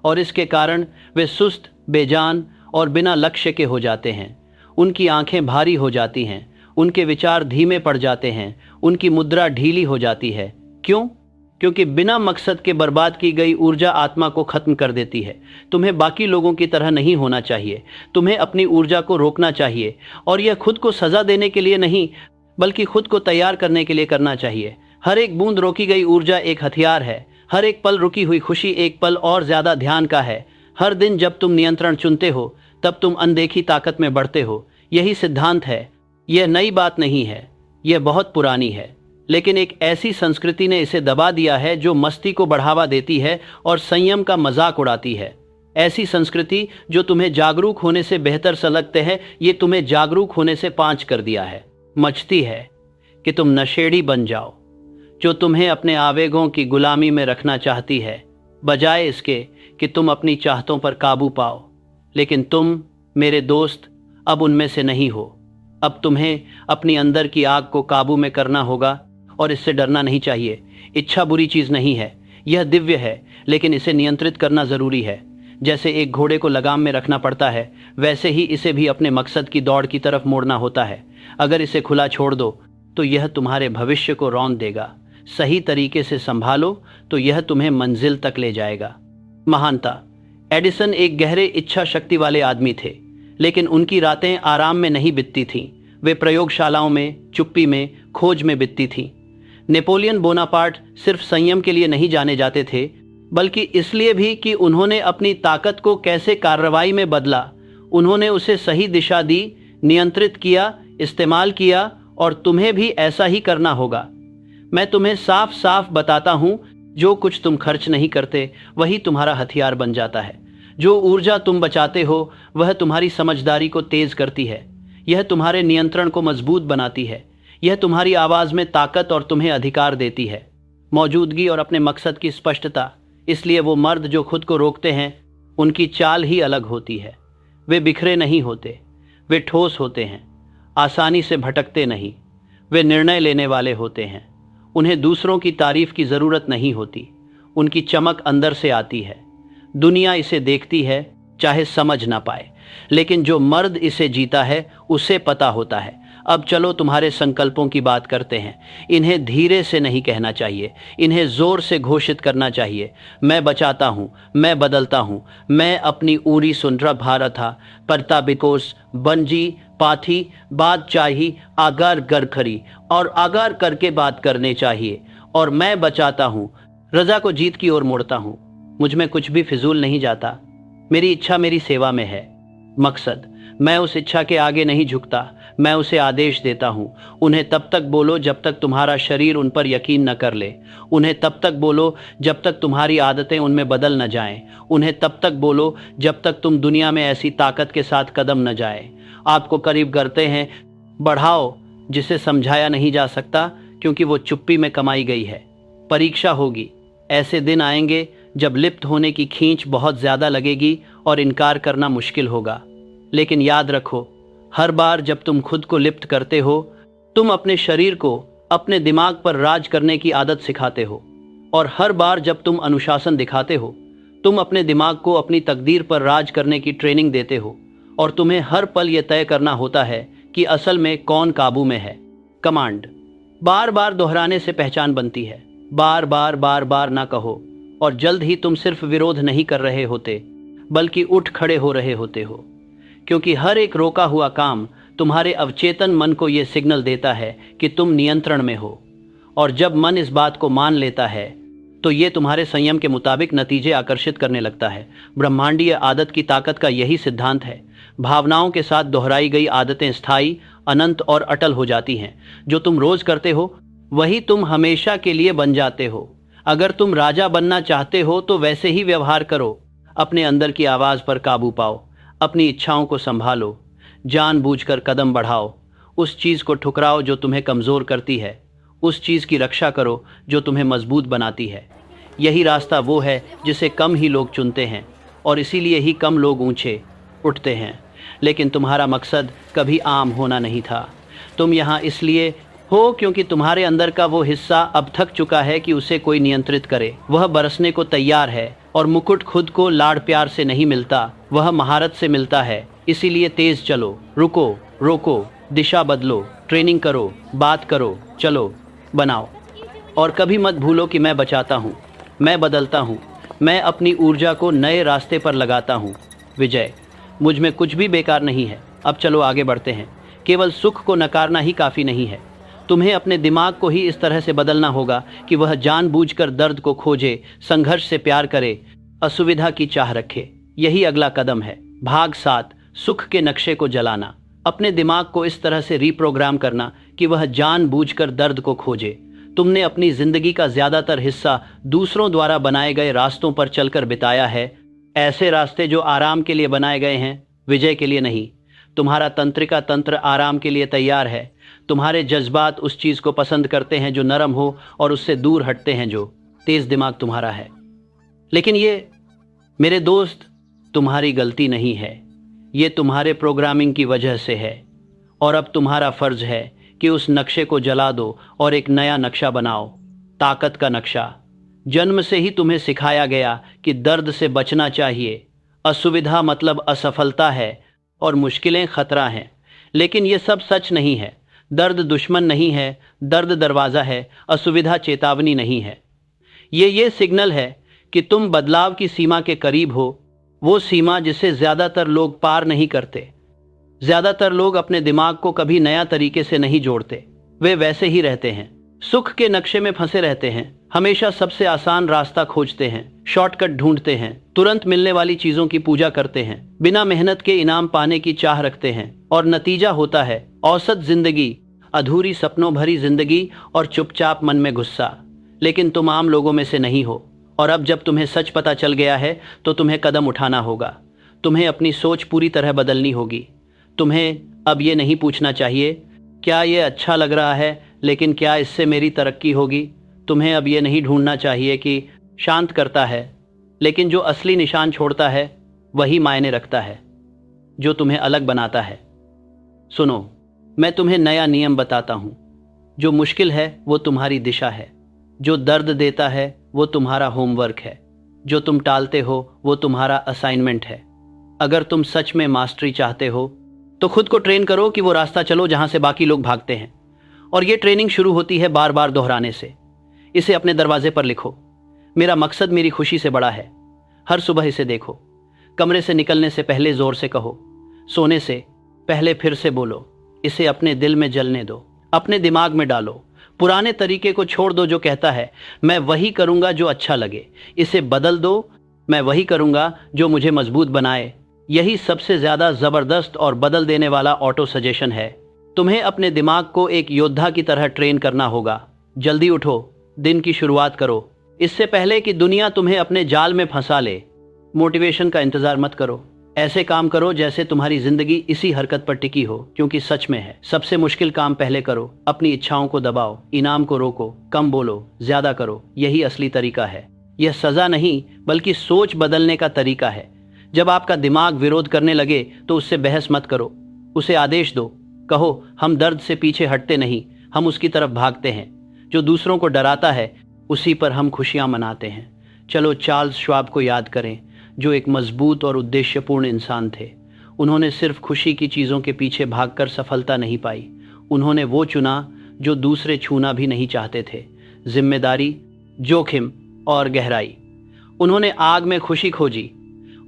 और इसके कारण वे सुस्त, बेजान और बिना लक्ष्य के हो जाते हैं। उनकी आंखें भारी हो जाती हैं, उनके विचार धीमे पड़ जाते हैं, उनकी मुद्रा ढीली हो जाती है। क्यों? क्योंकि बिना मकसद के बर्बाद की गई ऊर्जा आत्मा को खत्म कर देती है। तुम्हें बाकी लोगों की तरह नहीं होना चाहिए। तुम्हें अपनी ऊर्जा को रोकना चाहिए, और यह खुद को सजा देने के लिए नहीं, बल्कि खुद को तैयार करने के लिए करना चाहिए। हर एक बूंद रोकी गई ऊर्जा एक हथियार है। हर एक पल रुकी हुई खुशी एक पल और ज्यादा ध्यान का है। हर दिन जब तुम नियंत्रण चुनते हो, तब तुम अनदेखी ताकत में बढ़ते हो। यही सिद्धांत है। यह नई बात नहीं है, यह बहुत पुरानी है, लेकिन एक ऐसी संस्कृति ने इसे दबा दिया है जो मस्ती को बढ़ावा देती है और संयम का मजाक उड़ाती है। ऐसी संस्कृति जो तुम्हें जागरूक होने से बेहतर समझते है, ये तुम्हें जागरूक होने से पांच कर दिया है। मचती है कि तुम नशेड़ी बन जाओ, जो तुम्हें अपने आवेगों की गुलामी में रखना चाहती है, बजाय इसके कि तुम अपनी चाहतों पर काबू पाओ। लेकिन तुम, मेरे दोस्त, अब उनमें से नहीं हो। अब तुम्हें अपनी अंदर की आग को काबू में करना होगा, और इससे डरना नहीं चाहिए। इच्छा बुरी चीज नहीं है, यह दिव्य है, लेकिन इसे नियंत्रित करना जरूरी है। जैसे एक घोड़े को लगाम में रखना पड़ता है, वैसे ही इसे भी अपने मकसद की दौड़ की तरफ मोड़ना होता है। अगर इसे खुला छोड़ दो तो यह तुम्हारे भविष्य को रौंद देगा। सही तरीके से संभालो तो यह तुम्हें मंजिल तक ले जाएगा। महानता। एडिसन एक गहरे इच्छा शक्ति वाले आदमी थे, लेकिन उनकी रातें आराम में नहीं बीतती थीं। वे प्रयोगशालाओं में, चुप्पी में, खोज में बीतती थीं। नेपोलियन बोनापार्ट सिर्फ संयम के लिए नहीं जाने जाते थे, बल्कि इसलिए भी कि उन्होंने अपनी ताकत को कैसे कार्रवाई में बदला। उन्होंने उसे सही दिशा दी, नियंत्रित किया, इस्तेमाल किया, और तुम्हें भी ऐसा ही करना होगा। मैं तुम्हें साफ साफ बताता हूं, जो कुछ तुम खर्च नहीं करते वही तुम्हारा हथियार बन जाता है। जो ऊर्जा तुम बचाते हो वह तुम्हारी समझदारी को तेज करती है। यह तुम्हारे नियंत्रण को मजबूत बनाती है। यह तुम्हारी आवाज में ताकत और तुम्हें अधिकार देती है, मौजूदगी और अपने मकसद की स्पष्टता। इसलिए वो मर्द जो खुद को रोकते हैं, उनकी चाल ही अलग होती है। वे बिखरे नहीं होते, वे ठोस होते हैं, आसानी से भटकते नहीं। वे निर्णय लेने वाले होते हैं। उन्हें दूसरों की तारीफ की जरूरत नहीं होती। उनकी चमक अंदर से आती है। दुनिया इसे देखती है, चाहे समझ ना पाए, लेकिन जो मर्द इसे जीता है उसे पता होता है। अब चलो तुम्हारे संकल्पों की बात करते हैं। इन्हें धीरे से नहीं कहना चाहिए, इन्हें जोर से घोषित करना चाहिए। मैं बचाता हूँ, मैं बदलता हूँ, मैं अपनी उरी सुंदरा भारत था, परता बिकोस बंजी पाथी बात चाहिए, आगार गर खरी, और आगार करके बात करने चाहिए। और मैं बचाता हूँ, रजा को जीत की ओर मोड़ता हूँ। मुझ में कुछ भी फिजूल नहीं जाता। मेरी इच्छा मेरी सेवा में है। मकसद, मैं उस इच्छा के आगे नहीं झुकता, मैं उसे आदेश देता हूँ। उन्हें तब तक बोलो जब तक तुम्हारा शरीर उन पर यकीन न कर ले। उन्हें तब तक बोलो जब तक तुम्हारी आदतें उनमें बदल न जाएं। उन्हें तब तक बोलो जब तक तुम दुनिया में ऐसी ताकत के साथ कदम न जाए। आपको करीब करते हैं, बढ़ाओ, जिसे समझाया नहीं जा सकता, क्योंकि वो चुप्पी में कमाई गई है। परीक्षा होगी। ऐसे दिन आएंगे जब लिप्त होने की खींच बहुत ज्यादा लगेगी और इनकार करना मुश्किल होगा। लेकिन याद रखो, हर बार जब तुम खुद को लिप्त करते हो, तुम अपने शरीर को अपने दिमाग पर राज करने की आदत सिखाते हो। और हर बार जब तुम अनुशासन दिखाते हो, तुम अपने दिमाग को अपनी तकदीर पर राज करने की ट्रेनिंग देते हो। और तुम्हें हर पल यह तय करना होता है कि असल में कौन काबू में है। कमांड बार बार दोहराने से पहचान बनती है। बार बार बार बार ना कहो, और जल्द ही तुम सिर्फ विरोध नहीं कर रहे होते, बल्कि उठ खड़े हो रहे होते हो। क्योंकि हर एक रोका हुआ काम तुम्हारे अवचेतन मन को यह सिग्नल देता है कि तुम नियंत्रण में हो। और जब मन इस बात को मान लेता है, तो ये तुम्हारे संयम के मुताबिक नतीजे आकर्षित करने लगता है। ब्रह्मांडीय आदत की ताकत का यही सिद्धांत है। भावनाओं के साथ दोहराई गई आदतें स्थायी, अनंत और अटल हो जाती हैं। जो तुम रोज करते हो वही तुम हमेशा के लिए बन जाते हो। अगर तुम राजा बनना चाहते हो तो वैसे ही व्यवहार करो। अपने अंदर की आवाज पर काबू पाओ, अपनी इच्छाओं को संभालो, जानबूझकर कदम बढ़ाओ। उस चीज को ठुकराओ जो तुम्हें कमजोर करती है, उस चीज की रक्षा करो जो तुम्हें मजबूत बनाती है। यही रास्ता वो है जिसे कम ही लोग चुनते हैं, और इसीलिए ही कम लोग ऊंचे उठते हैं। लेकिन तुम्हारा मकसद कभी आम होना नहीं था। तुम यहाँ इसलिए हो, क्योंकि तुम्हारे अंदर का वो हिस्सा अब थक चुका है कि उसे कोई नियंत्रित करे। वह बरसने को तैयार है और मुकुट खुद को लाड़ प्यार से नहीं मिलता, वह महारत से मिलता है। इसीलिए तेज चलो, रुको, रोको, दिशा बदलो, ट्रेनिंग करो, बात करो, चलो, बनाओ। और कभी मत भूलो कि मैं बचाता हूँ, मैं बदलता हूँ, मैं अपनी ऊर्जा को नए रास्ते पर लगाता हूँ। विजय, मुझ में कुछ भी बेकार नहीं है। अब चलो आगे बढ़ते हैं। केवल सुख को नकारना ही काफ़ी नहीं है, तुम्हें अपने दिमाग को ही इस तरह से बदलना होगा कि वह जानबूझकर दर्द को खोजे, संघर्ष से प्यार करे, असुविधा की चाह रखे। यही अगला कदम है। भाग 7, सुख के नक्शे को जलाना। अपने दिमाग को इस तरह से रीप्रोग्राम करना कि वह जानबूझकर दर्द को खोजे। तुमने अपनी जिंदगी का ज्यादातर हिस्सा दूसरों द्वारा बनाए गए रास्तों पर चलकर बिताया है, ऐसे रास्ते जो आराम के लिए बनाए गए हैं, विजय के लिए नहीं। तुम्हारा तंत्रिका तंत्र आराम के लिए तैयार है। तुम्हारे जज्बात उस चीज को पसंद करते हैं जो नरम हो और उससे दूर हटते हैं जो तेज दिमाग तुम्हारा है। लेकिन ये, मेरे दोस्त, तुम्हारी गलती नहीं है, ये तुम्हारे प्रोग्रामिंग की वजह से है। और अब तुम्हारा फर्ज है कि उस नक्शे को जला दो और एक नया नक्शा बनाओ, ताकत का नक्शा। जन्म से ही तुम्हें सिखाया गया कि दर्द से बचना चाहिए। असुविधा मतलब असफलता है और मुश्किलें खतरा हैं। लेकिन ये सब सच नहीं है। दर्द दुश्मन नहीं है, दर्द दरवाज़ा है, असुविधा चेतावनी नहीं है। ये सिग्नल है कि तुम बदलाव की सीमा के करीब हो, वो सीमा जिसे ज़्यादातर लोग पार नहीं करते। ज़्यादातर लोग अपने दिमाग को कभी नया तरीके से नहीं जोड़ते, वे वैसे ही रहते हैं, सुख के नक्शे में फंसे रहते हैं, हमेशा सबसे आसान रास्ता खोजते हैं, शॉर्टकट ढूंढते हैं, तुरंत मिलने वाली चीज़ों की पूजा करते हैं, बिना मेहनत के इनाम पाने की चाह रखते हैं। और नतीजा होता है औसत जिंदगी, अधूरी सपनों भरी जिंदगी और चुपचाप मन में गुस्सा। लेकिन तुम आम लोगों में से नहीं हो, और अब जब तुम्हें सच पता चल गया है तो तुम्हें कदम उठाना होगा। तुम्हें अपनी सोच पूरी तरह बदलनी होगी। तुम्हें अब ये नहीं पूछना चाहिए क्या ये अच्छा लग रहा है, लेकिन क्या इससे मेरी तरक्की होगी। तुम्हें अब ये नहीं ढूंढना चाहिए कि शांत करता है, लेकिन जो असली निशान छोड़ता है वही मायने रखता है, जो तुम्हें अलग बनाता है। सुनो, मैं तुम्हें नया नियम बताता हूँ। जो मुश्किल है वो तुम्हारी दिशा है, जो दर्द देता है वो तुम्हारा होमवर्क है, जो तुम टालते हो वो तुम्हारा असाइनमेंट है। अगर तुम सच में मास्टरी चाहते हो तो खुद को ट्रेन करो कि वो रास्ता चलो जहां से बाकी लोग भागते हैं। और ये ट्रेनिंग शुरू होती है बार बार दोहराने से। इसे अपने दरवाजे पर लिखो, मेरा मकसद मेरी खुशी से बड़ा है। हर सुबह इसे देखो। कमरे से निकलने से पहले जोर से कहो, सोने से पहले फिर से बोलो। इसे अपने दिल में जलने दो, अपने दिमाग में डालो। पुराने तरीके को छोड़ दो जो कहता है मैं वही करूंगा जो अच्छा लगे। इसे बदल दो, मैं वही करूंगा जो मुझे मजबूत बनाए। यही सबसे ज्यादा जबरदस्त और बदल देने वाला ऑटो सजेशन है। तुम्हें अपने दिमाग को एक योद्धा की तरह ट्रेन करना होगा। जल्दी उठो, दिन की शुरुआत करो, इससे पहले कि दुनिया तुम्हें अपने जाल में फंसा ले। मोटिवेशन का इंतजार मत करो, ऐसे काम करो जैसे तुम्हारी जिंदगी इसी हरकत पर टिकी हो, क्योंकि सच में है। सबसे मुश्किल काम पहले करो, अपनी इच्छाओं को दबाओ, इनाम को रोको, कम बोलो, ज्यादा करो। यही असली तरीका है। यह सजा नहीं बल्कि सोच बदलने का तरीका है। जब आपका दिमाग विरोध करने लगे तो उससे बहस मत करो, उसे आदेश दो। कहो हम दर्द से पीछे हटते नहीं, हम उसकी तरफ भागते हैं। जो दूसरों को डराता है उसी पर हम खुशियां मनाते हैं। चलो चार्ल्स श्वाब को याद करें, जो एक मजबूत और उद्देश्यपूर्ण इंसान थे। उन्होंने सिर्फ खुशी की चीज़ों के पीछे भागकर सफलता नहीं पाई, उन्होंने वो चुना जो दूसरे छूना भी नहीं चाहते थे। जिम्मेदारी, जोखिम और गहराई। उन्होंने आग में खुशी खोजी,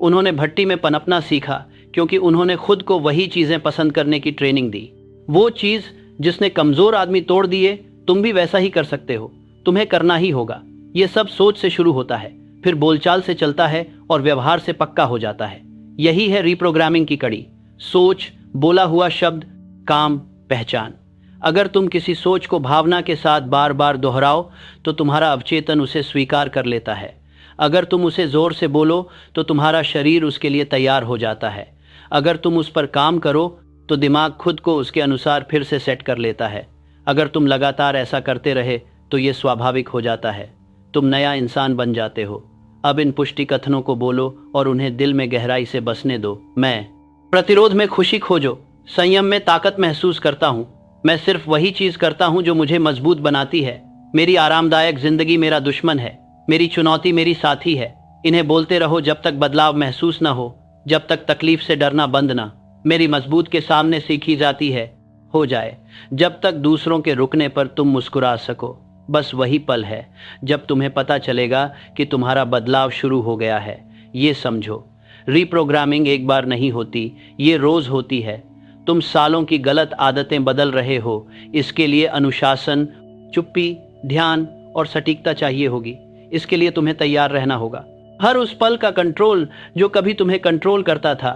उन्होंने भट्टी में पनपना सीखा, क्योंकि उन्होंने खुद को वही चीज़ें पसंद करने की ट्रेनिंग दी। वो चीज़ जिसने कमज़ोर आदमी तोड़ दिए, तुम भी वैसा ही कर सकते हो। तुम्हें करना ही होगा। ये सब सोच से शुरू होता है, फिर बोलचाल से चलता है और व्यवहार से पक्का हो जाता है। यही है रीप्रोग्रामिंग की कड़ी। सोच, बोला हुआ शब्द, काम, पहचान। अगर तुम किसी सोच को भावना के साथ बार बार दोहराओ तो तुम्हारा अवचेतन उसे स्वीकार कर लेता है। अगर तुम उसे जोर से बोलो तो तुम्हारा शरीर उसके लिए तैयार हो जाता है। अगर तुम उस पर काम करो तो दिमाग खुद को उसके अनुसार फिर से सेट कर लेता है। अगर तुम लगातार ऐसा करते रहे तो ये स्वाभाविक हो जाता है, तुम नया इंसान बन जाते हो। अब इन पुष्टि कथनों को बोलो और उन्हें दिल में गहराई से बसने दो। मैं प्रतिरोध में खुशी खोजो, संयम में ताकत महसूस करता हूँ, मैं सिर्फ वही चीज करता हूं जो मुझे मजबूत बनाती है। मेरी आरामदायक जिंदगी मेरा दुश्मन है, मेरी चुनौती मेरी साथी है। इन्हें बोलते रहो जब तक बदलाव महसूस ना हो, जब तक तकलीफ से डरना बंद ना। मेरी मजबूत के सामने सीखी जाती है हो जाए, जब तक दूसरों के रुकने पर तुम मुस्कुरा सको। बस वही पल है जब तुम्हें पता चलेगा कि तुम्हारा बदलाव शुरू हो गया है। ये समझो, रीप्रोग्रामिंग एक बार नहीं होती, ये रोज होती है। तुम सालों की गलत आदतें बदल रहे हो, इसके लिए अनुशासन, चुप्पी, ध्यान और सटीकता चाहिए होगी। इसके लिए तुम्हें तैयार रहना होगा। हर उस पल का कंट्रोल जो कभी तुम्हें कंट्रोल करता था।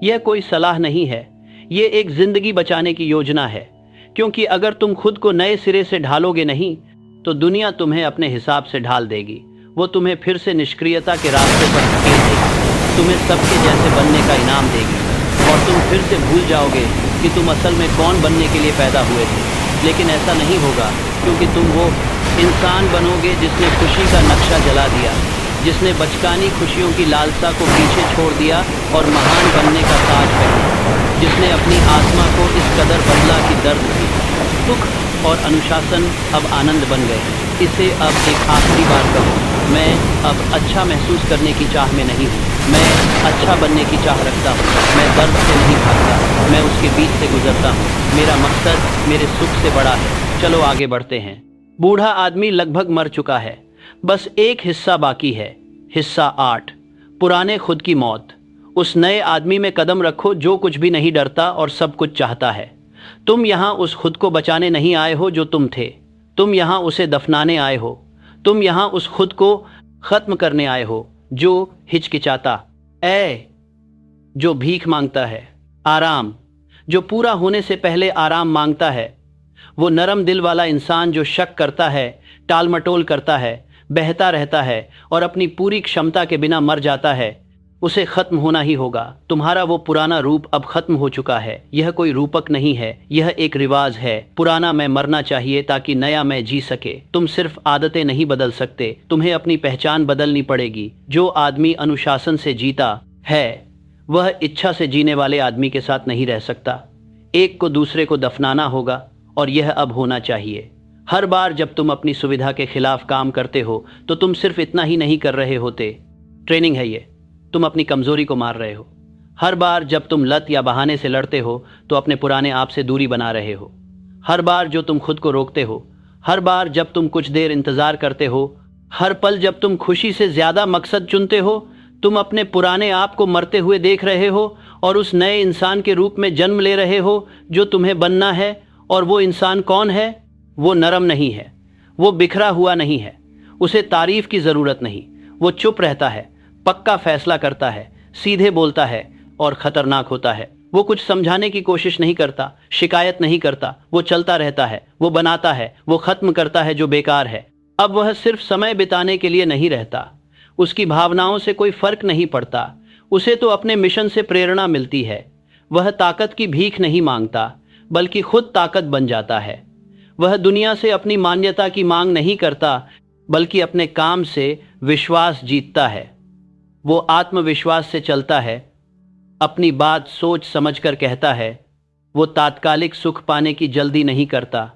यह कोई सलाह नहीं है, ये एक जिंदगी बचाने की योजना है। क्योंकि अगर तुम खुद को नए सिरे से ढालोगे नहीं तो दुनिया तुम्हें अपने हिसाब से ढाल देगी। वो तुम्हें फिर से निष्क्रियता के रास्ते पर धकेल देगी, तुम्हें सबके जैसे बनने का इनाम देगी और तुम फिर से भूल जाओगे कि तुम असल में कौन बनने के लिए पैदा हुए थे। लेकिन ऐसा नहीं होगा, क्योंकि तुम वो इंसान बनोगे जिसने खुशी का नक्शा जला दिया, जिसने बचकानी खुशियों की लालसा को पीछे छोड़ दिया और महान बनने का ताज पहना, जिसने अपनी आत्मा को इस कदर बदला कि दर्द थी, सुख और अनुशासन अब आनंद बन गए। इसे अब एक आखिरी बार कहो, मैं अब अच्छा महसूस करने की चाह में नहीं हूँ, मैं अच्छा बनने की चाह रखता हूँ। मैं दर्द से नहीं भागता, मैं उसके बीच से गुजरता हूँ। मेरा मकसद मेरे सुख से बड़ा है। चलो आगे बढ़ते हैं। बूढ़ा आदमी लगभग मर चुका है, बस एक हिस्सा बाकी है। हिस्सा 8, पुराने खुद की मौत। उस नए आदमी में कदम रखो जो कुछ भी नहीं डरता और सब कुछ चाहता है। तुम यहाँ उस खुद को बचाने नहीं आए हो जो तुम थे, तुम यहाँ उसे दफनाने आए हो। तुम यहाँ उस खुद को खत्म करने आए हो जो हिचकिचाता, जो भीख मांगता है, आराम, जो पूरा होने से पहले आराम मांगता है। वो नरम दिल वाला इंसान जो शक करता है, टालमटोल करता है, बहता रहता है और अपनी पूरी क्षमता के बिना मर जाता है। उसे खत्म होना ही होगा। तुम्हारा वो पुराना रूप अब खत्म हो चुका है। यह कोई रूपक नहीं है, यह एक रिवाज है। पुराना मैं मरना चाहिए ताकि नया मैं जी सके। तुम सिर्फ आदतें नहीं बदल सकते, तुम्हें अपनी पहचान बदलनी पड़ेगी। जो आदमी अनुशासन से जीता है वह इच्छा से जीने वाले आदमी के साथ नहीं रह सकता। एक को दूसरे को दफनाना होगा और यह अब होना चाहिए। हर बार जब तुम अपनी सुविधा के खिलाफ काम करते हो तो तुम सिर्फ इतना ही नहीं कर रहे होते, ट्रेनिंग है ये, तुम अपनी कमजोरी को मार रहे हो। हर बार जब तुम लत या बहाने से लड़ते हो तो अपने पुराने आप से दूरी बना रहे हो। हर बार जो तुम खुद को रोकते हो, हर बार जब तुम कुछ देर इंतजार करते हो, हर पल जब तुम खुशी से ज्यादा मकसद चुनते हो, तुम अपने पुराने आप को मरते हुए देख रहे हो और उस नए इंसान के रूप में जन्म ले रहे हो जो तुम्हें बनना है। और वो इंसान कौन है? वो नरम नहीं है, वो बिखरा हुआ नहीं है, उसे तारीफ की जरूरत नहीं। वो चुप रहता है, पक्का फैसला करता है, सीधे बोलता है और खतरनाक होता है। वो कुछ समझाने की कोशिश नहीं करता, शिकायत नहीं करता, वो चलता रहता है, वो बनाता है, वो खत्म करता है जो बेकार है। अब वह सिर्फ समय बिताने के लिए नहीं रहता, उसकी भावनाओं से कोई फर्क नहीं पड़ता। उसे तो अपने मिशन से प्रेरणा मिलती है। वह ताकत की भीख नहीं मांगता बल्कि खुद ताकत बन जाता है। वह दुनिया से अपनी मान्यता की मांग नहीं करता बल्कि अपने काम से विश्वास जीतता है। वो आत्मविश्वास से चलता है, अपनी बात सोच समझकर कहता है। वो तात्कालिक सुख पाने की जल्दी नहीं करता,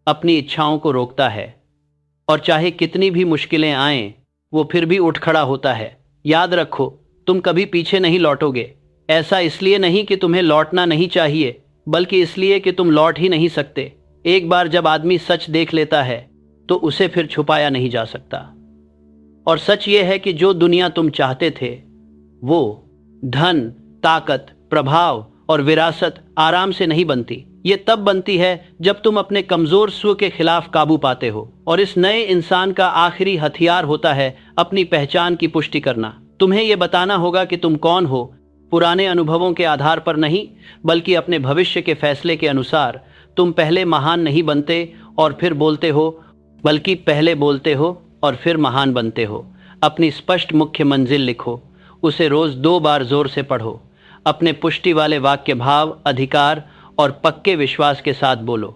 अपनी इच्छाओं को रोकता है और चाहे कितनी भी मुश्किलें आएं वो फिर भी उठ खड़ा होता है। याद रखो, तुम कभी पीछे नहीं लौटोगे। ऐसा इसलिए नहीं कि तुम्हें लौटना नहीं चाहिए, बल्कि इसलिए कि तुम लौट ही नहीं सकते। एक बार जब आदमी सच देख लेता है तो उसे फिर छुपाया नहीं जा सकता। और सच ये है कि जो दुनिया तुम चाहते थे वो धन, ताकत, प्रभाव और विरासत आराम से नहीं बनती। ये तब बनती है जब तुम अपने कमजोर स्व के खिलाफ काबू पाते हो। और इस नए इंसान का आखिरी हथियार होता है अपनी पहचान की पुष्टि करना। तुम्हें यह बताना होगा कि तुम कौन हो, पुराने अनुभवों के आधार पर नहीं बल्कि अपने भविष्य के फैसले के अनुसार। तुम पहले महान नहीं बनते और फिर बोलते हो, बल्कि पहले बोलते हो और फिर महान बनते हो। अपनी स्पष्ट मुख्य मंजिल लिखो, उसे रोज 2 बार जोर से पढ़ो। अपने पुष्टि वाले वाक्य भाव, अधिकार और पक्के विश्वास के साथ बोलो।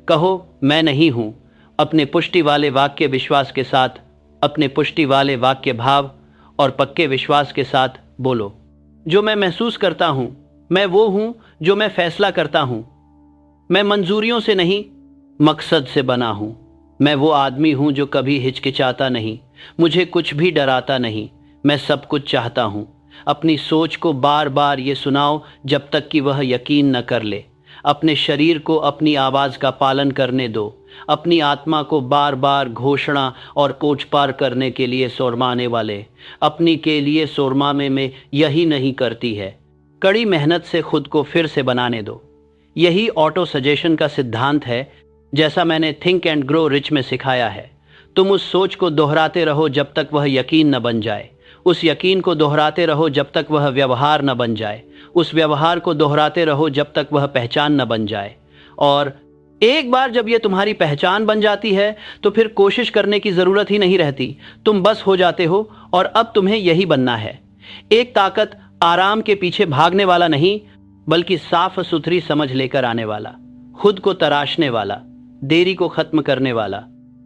कहो, मैं नहीं हूं। अपने पुष्टि वाले वाक्य विश्वास के साथ, अपने पुष्टि वाले वाक्य भाव और पक्के विश्वास के साथ बोलो। जो मैं महसूस करता हूं, मैं वो हूं जो मैं फैसला करता हूं। मैं मंजूरियों से नहीं, मकसद से बना हूं। मैं वो आदमी हूं जो कभी हिचकिचाता नहीं, मुझे कुछ भी डराता नहीं, मैं सब कुछ चाहता हूं। अपनी सोच को बार बार ये सुनाओ जब तक कि वह यकीन न कर ले। अपने शरीर को अपनी आवाज़ का पालन करने दो। अपनी आत्मा को बार बार घोषणा और कोच पार करने के लिए सोरमाने वाले अपनी के लिए सोरमाने में यही नहीं करती है। कड़ी मेहनत से खुद को फिर से बनाने दो। यही ऑटो सजेशन का सिद्धांत है, जैसा मैंने थिंक एंड ग्रो रिच में सिखाया है। तुम उस सोच को दोहराते रहो जब तक वह यकीन न बन जाए। उस यकीन को दोहराते रहो जब तक वह व्यवहार न बन जाए। उस व्यवहार को दोहराते रहो जब तक वह पहचान न बन जाए। और एक बार जब यह तुम्हारी पहचान बन जाती है तो फिर कोशिश करने की जरूरत ही नहीं रहती। तुम बस हो जाते हो और अब तुम्हें यही बनना है। एक ताकत आराम के पीछे भागने वाला नहीं, बल्कि साफ सुथरी समझ लेकर आने वाला, खुद को तराशने वाला, देरी को खत्म करने वाला।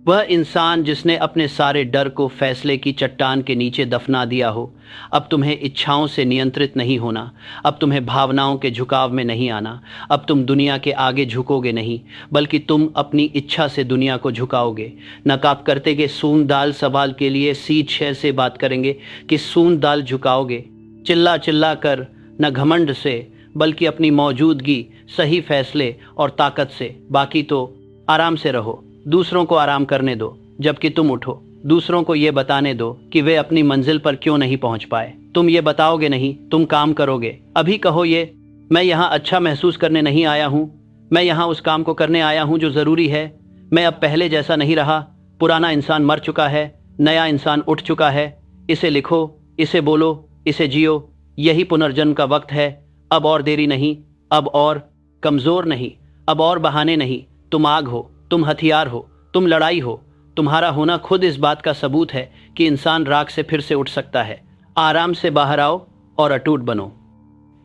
वह इंसान जिसने अपने सारे डर को फैसले की चट्टान के नीचे दफना दिया हो। अब तुम्हें इच्छाओं से नियंत्रित नहीं होना, अब तुम्हें भावनाओं के झुकाव में नहीं आना। अब तुम दुनिया के आगे झुकोगे नहीं, बल्कि तुम अपनी इच्छा से दुनिया को झुकाओगे। नकाब करते के सून दाल सवाल के लिए सीध शय से बात करेंगे कि सून दाल झुकाओगे। चिल्ला चिल्ला कर, न घमंड से, बल्कि अपनी मौजूदगी, सही फैसले और ताकत से। बाकी तो आराम से रहो, दूसरों को आराम करने दो जबकि तुम उठो। दूसरों को ये बताने दो कि वे अपनी मंजिल पर क्यों नहीं पहुंच पाए। तुम ये बताओगे नहीं, तुम काम करोगे। अभी कहो ये, मैं यहाँ अच्छा महसूस करने नहीं आया हूँ, मैं यहाँ उस काम को करने आया हूँ जो ज़रूरी है। मैं अब पहले जैसा नहीं रहा, पुराना इंसान मर चुका है, नया इंसान उठ चुका है। इसे लिखो, इसे बोलो, इसे जियो। यही पुनर्जन्म का वक्त है। अब और देरी नहीं, अब और कमज़ोर नहीं, अब और बहाने नहीं। तुम आग हो, तुम हथियार हो, तुम लड़ाई हो। तुम्हारा होना खुद इस बात का सबूत है कि इंसान राख से फिर से उठ सकता है। आराम से बाहर आओ और अटूट बनो,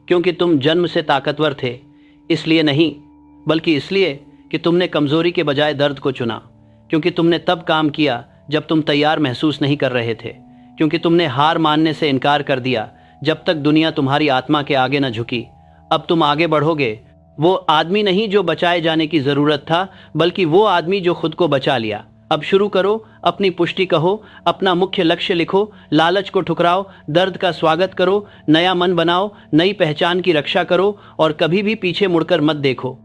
क्योंकि तुम जन्म से ताकतवर थे। इसलिए नहीं, बल्कि इसलिए कि तुमने कमज़ोरी के बजाय दर्द को चुना। क्योंकि तुमने तब काम किया जब तुम तैयार महसूस नहीं कर रहे थे। क्योंकि तुमने हार मानने से इनकार कर दिया जब तक दुनिया तुम्हारी आत्मा के आगे न झुकी। अब तुम आगे बढ़ोगे। वो आदमी नहीं जो बचाए जाने की जरूरत था, बल्कि वो आदमी जो खुद को बचा लिया। अब शुरू करो, अपनी पुष्टि कहो, अपना मुख्य लक्ष्य लिखो, लालच को ठुकराओ, दर्द का स्वागत करो, नया मन बनाओ, नई पहचान की रक्षा करो और कभी भी पीछे मुड़कर मत देखो।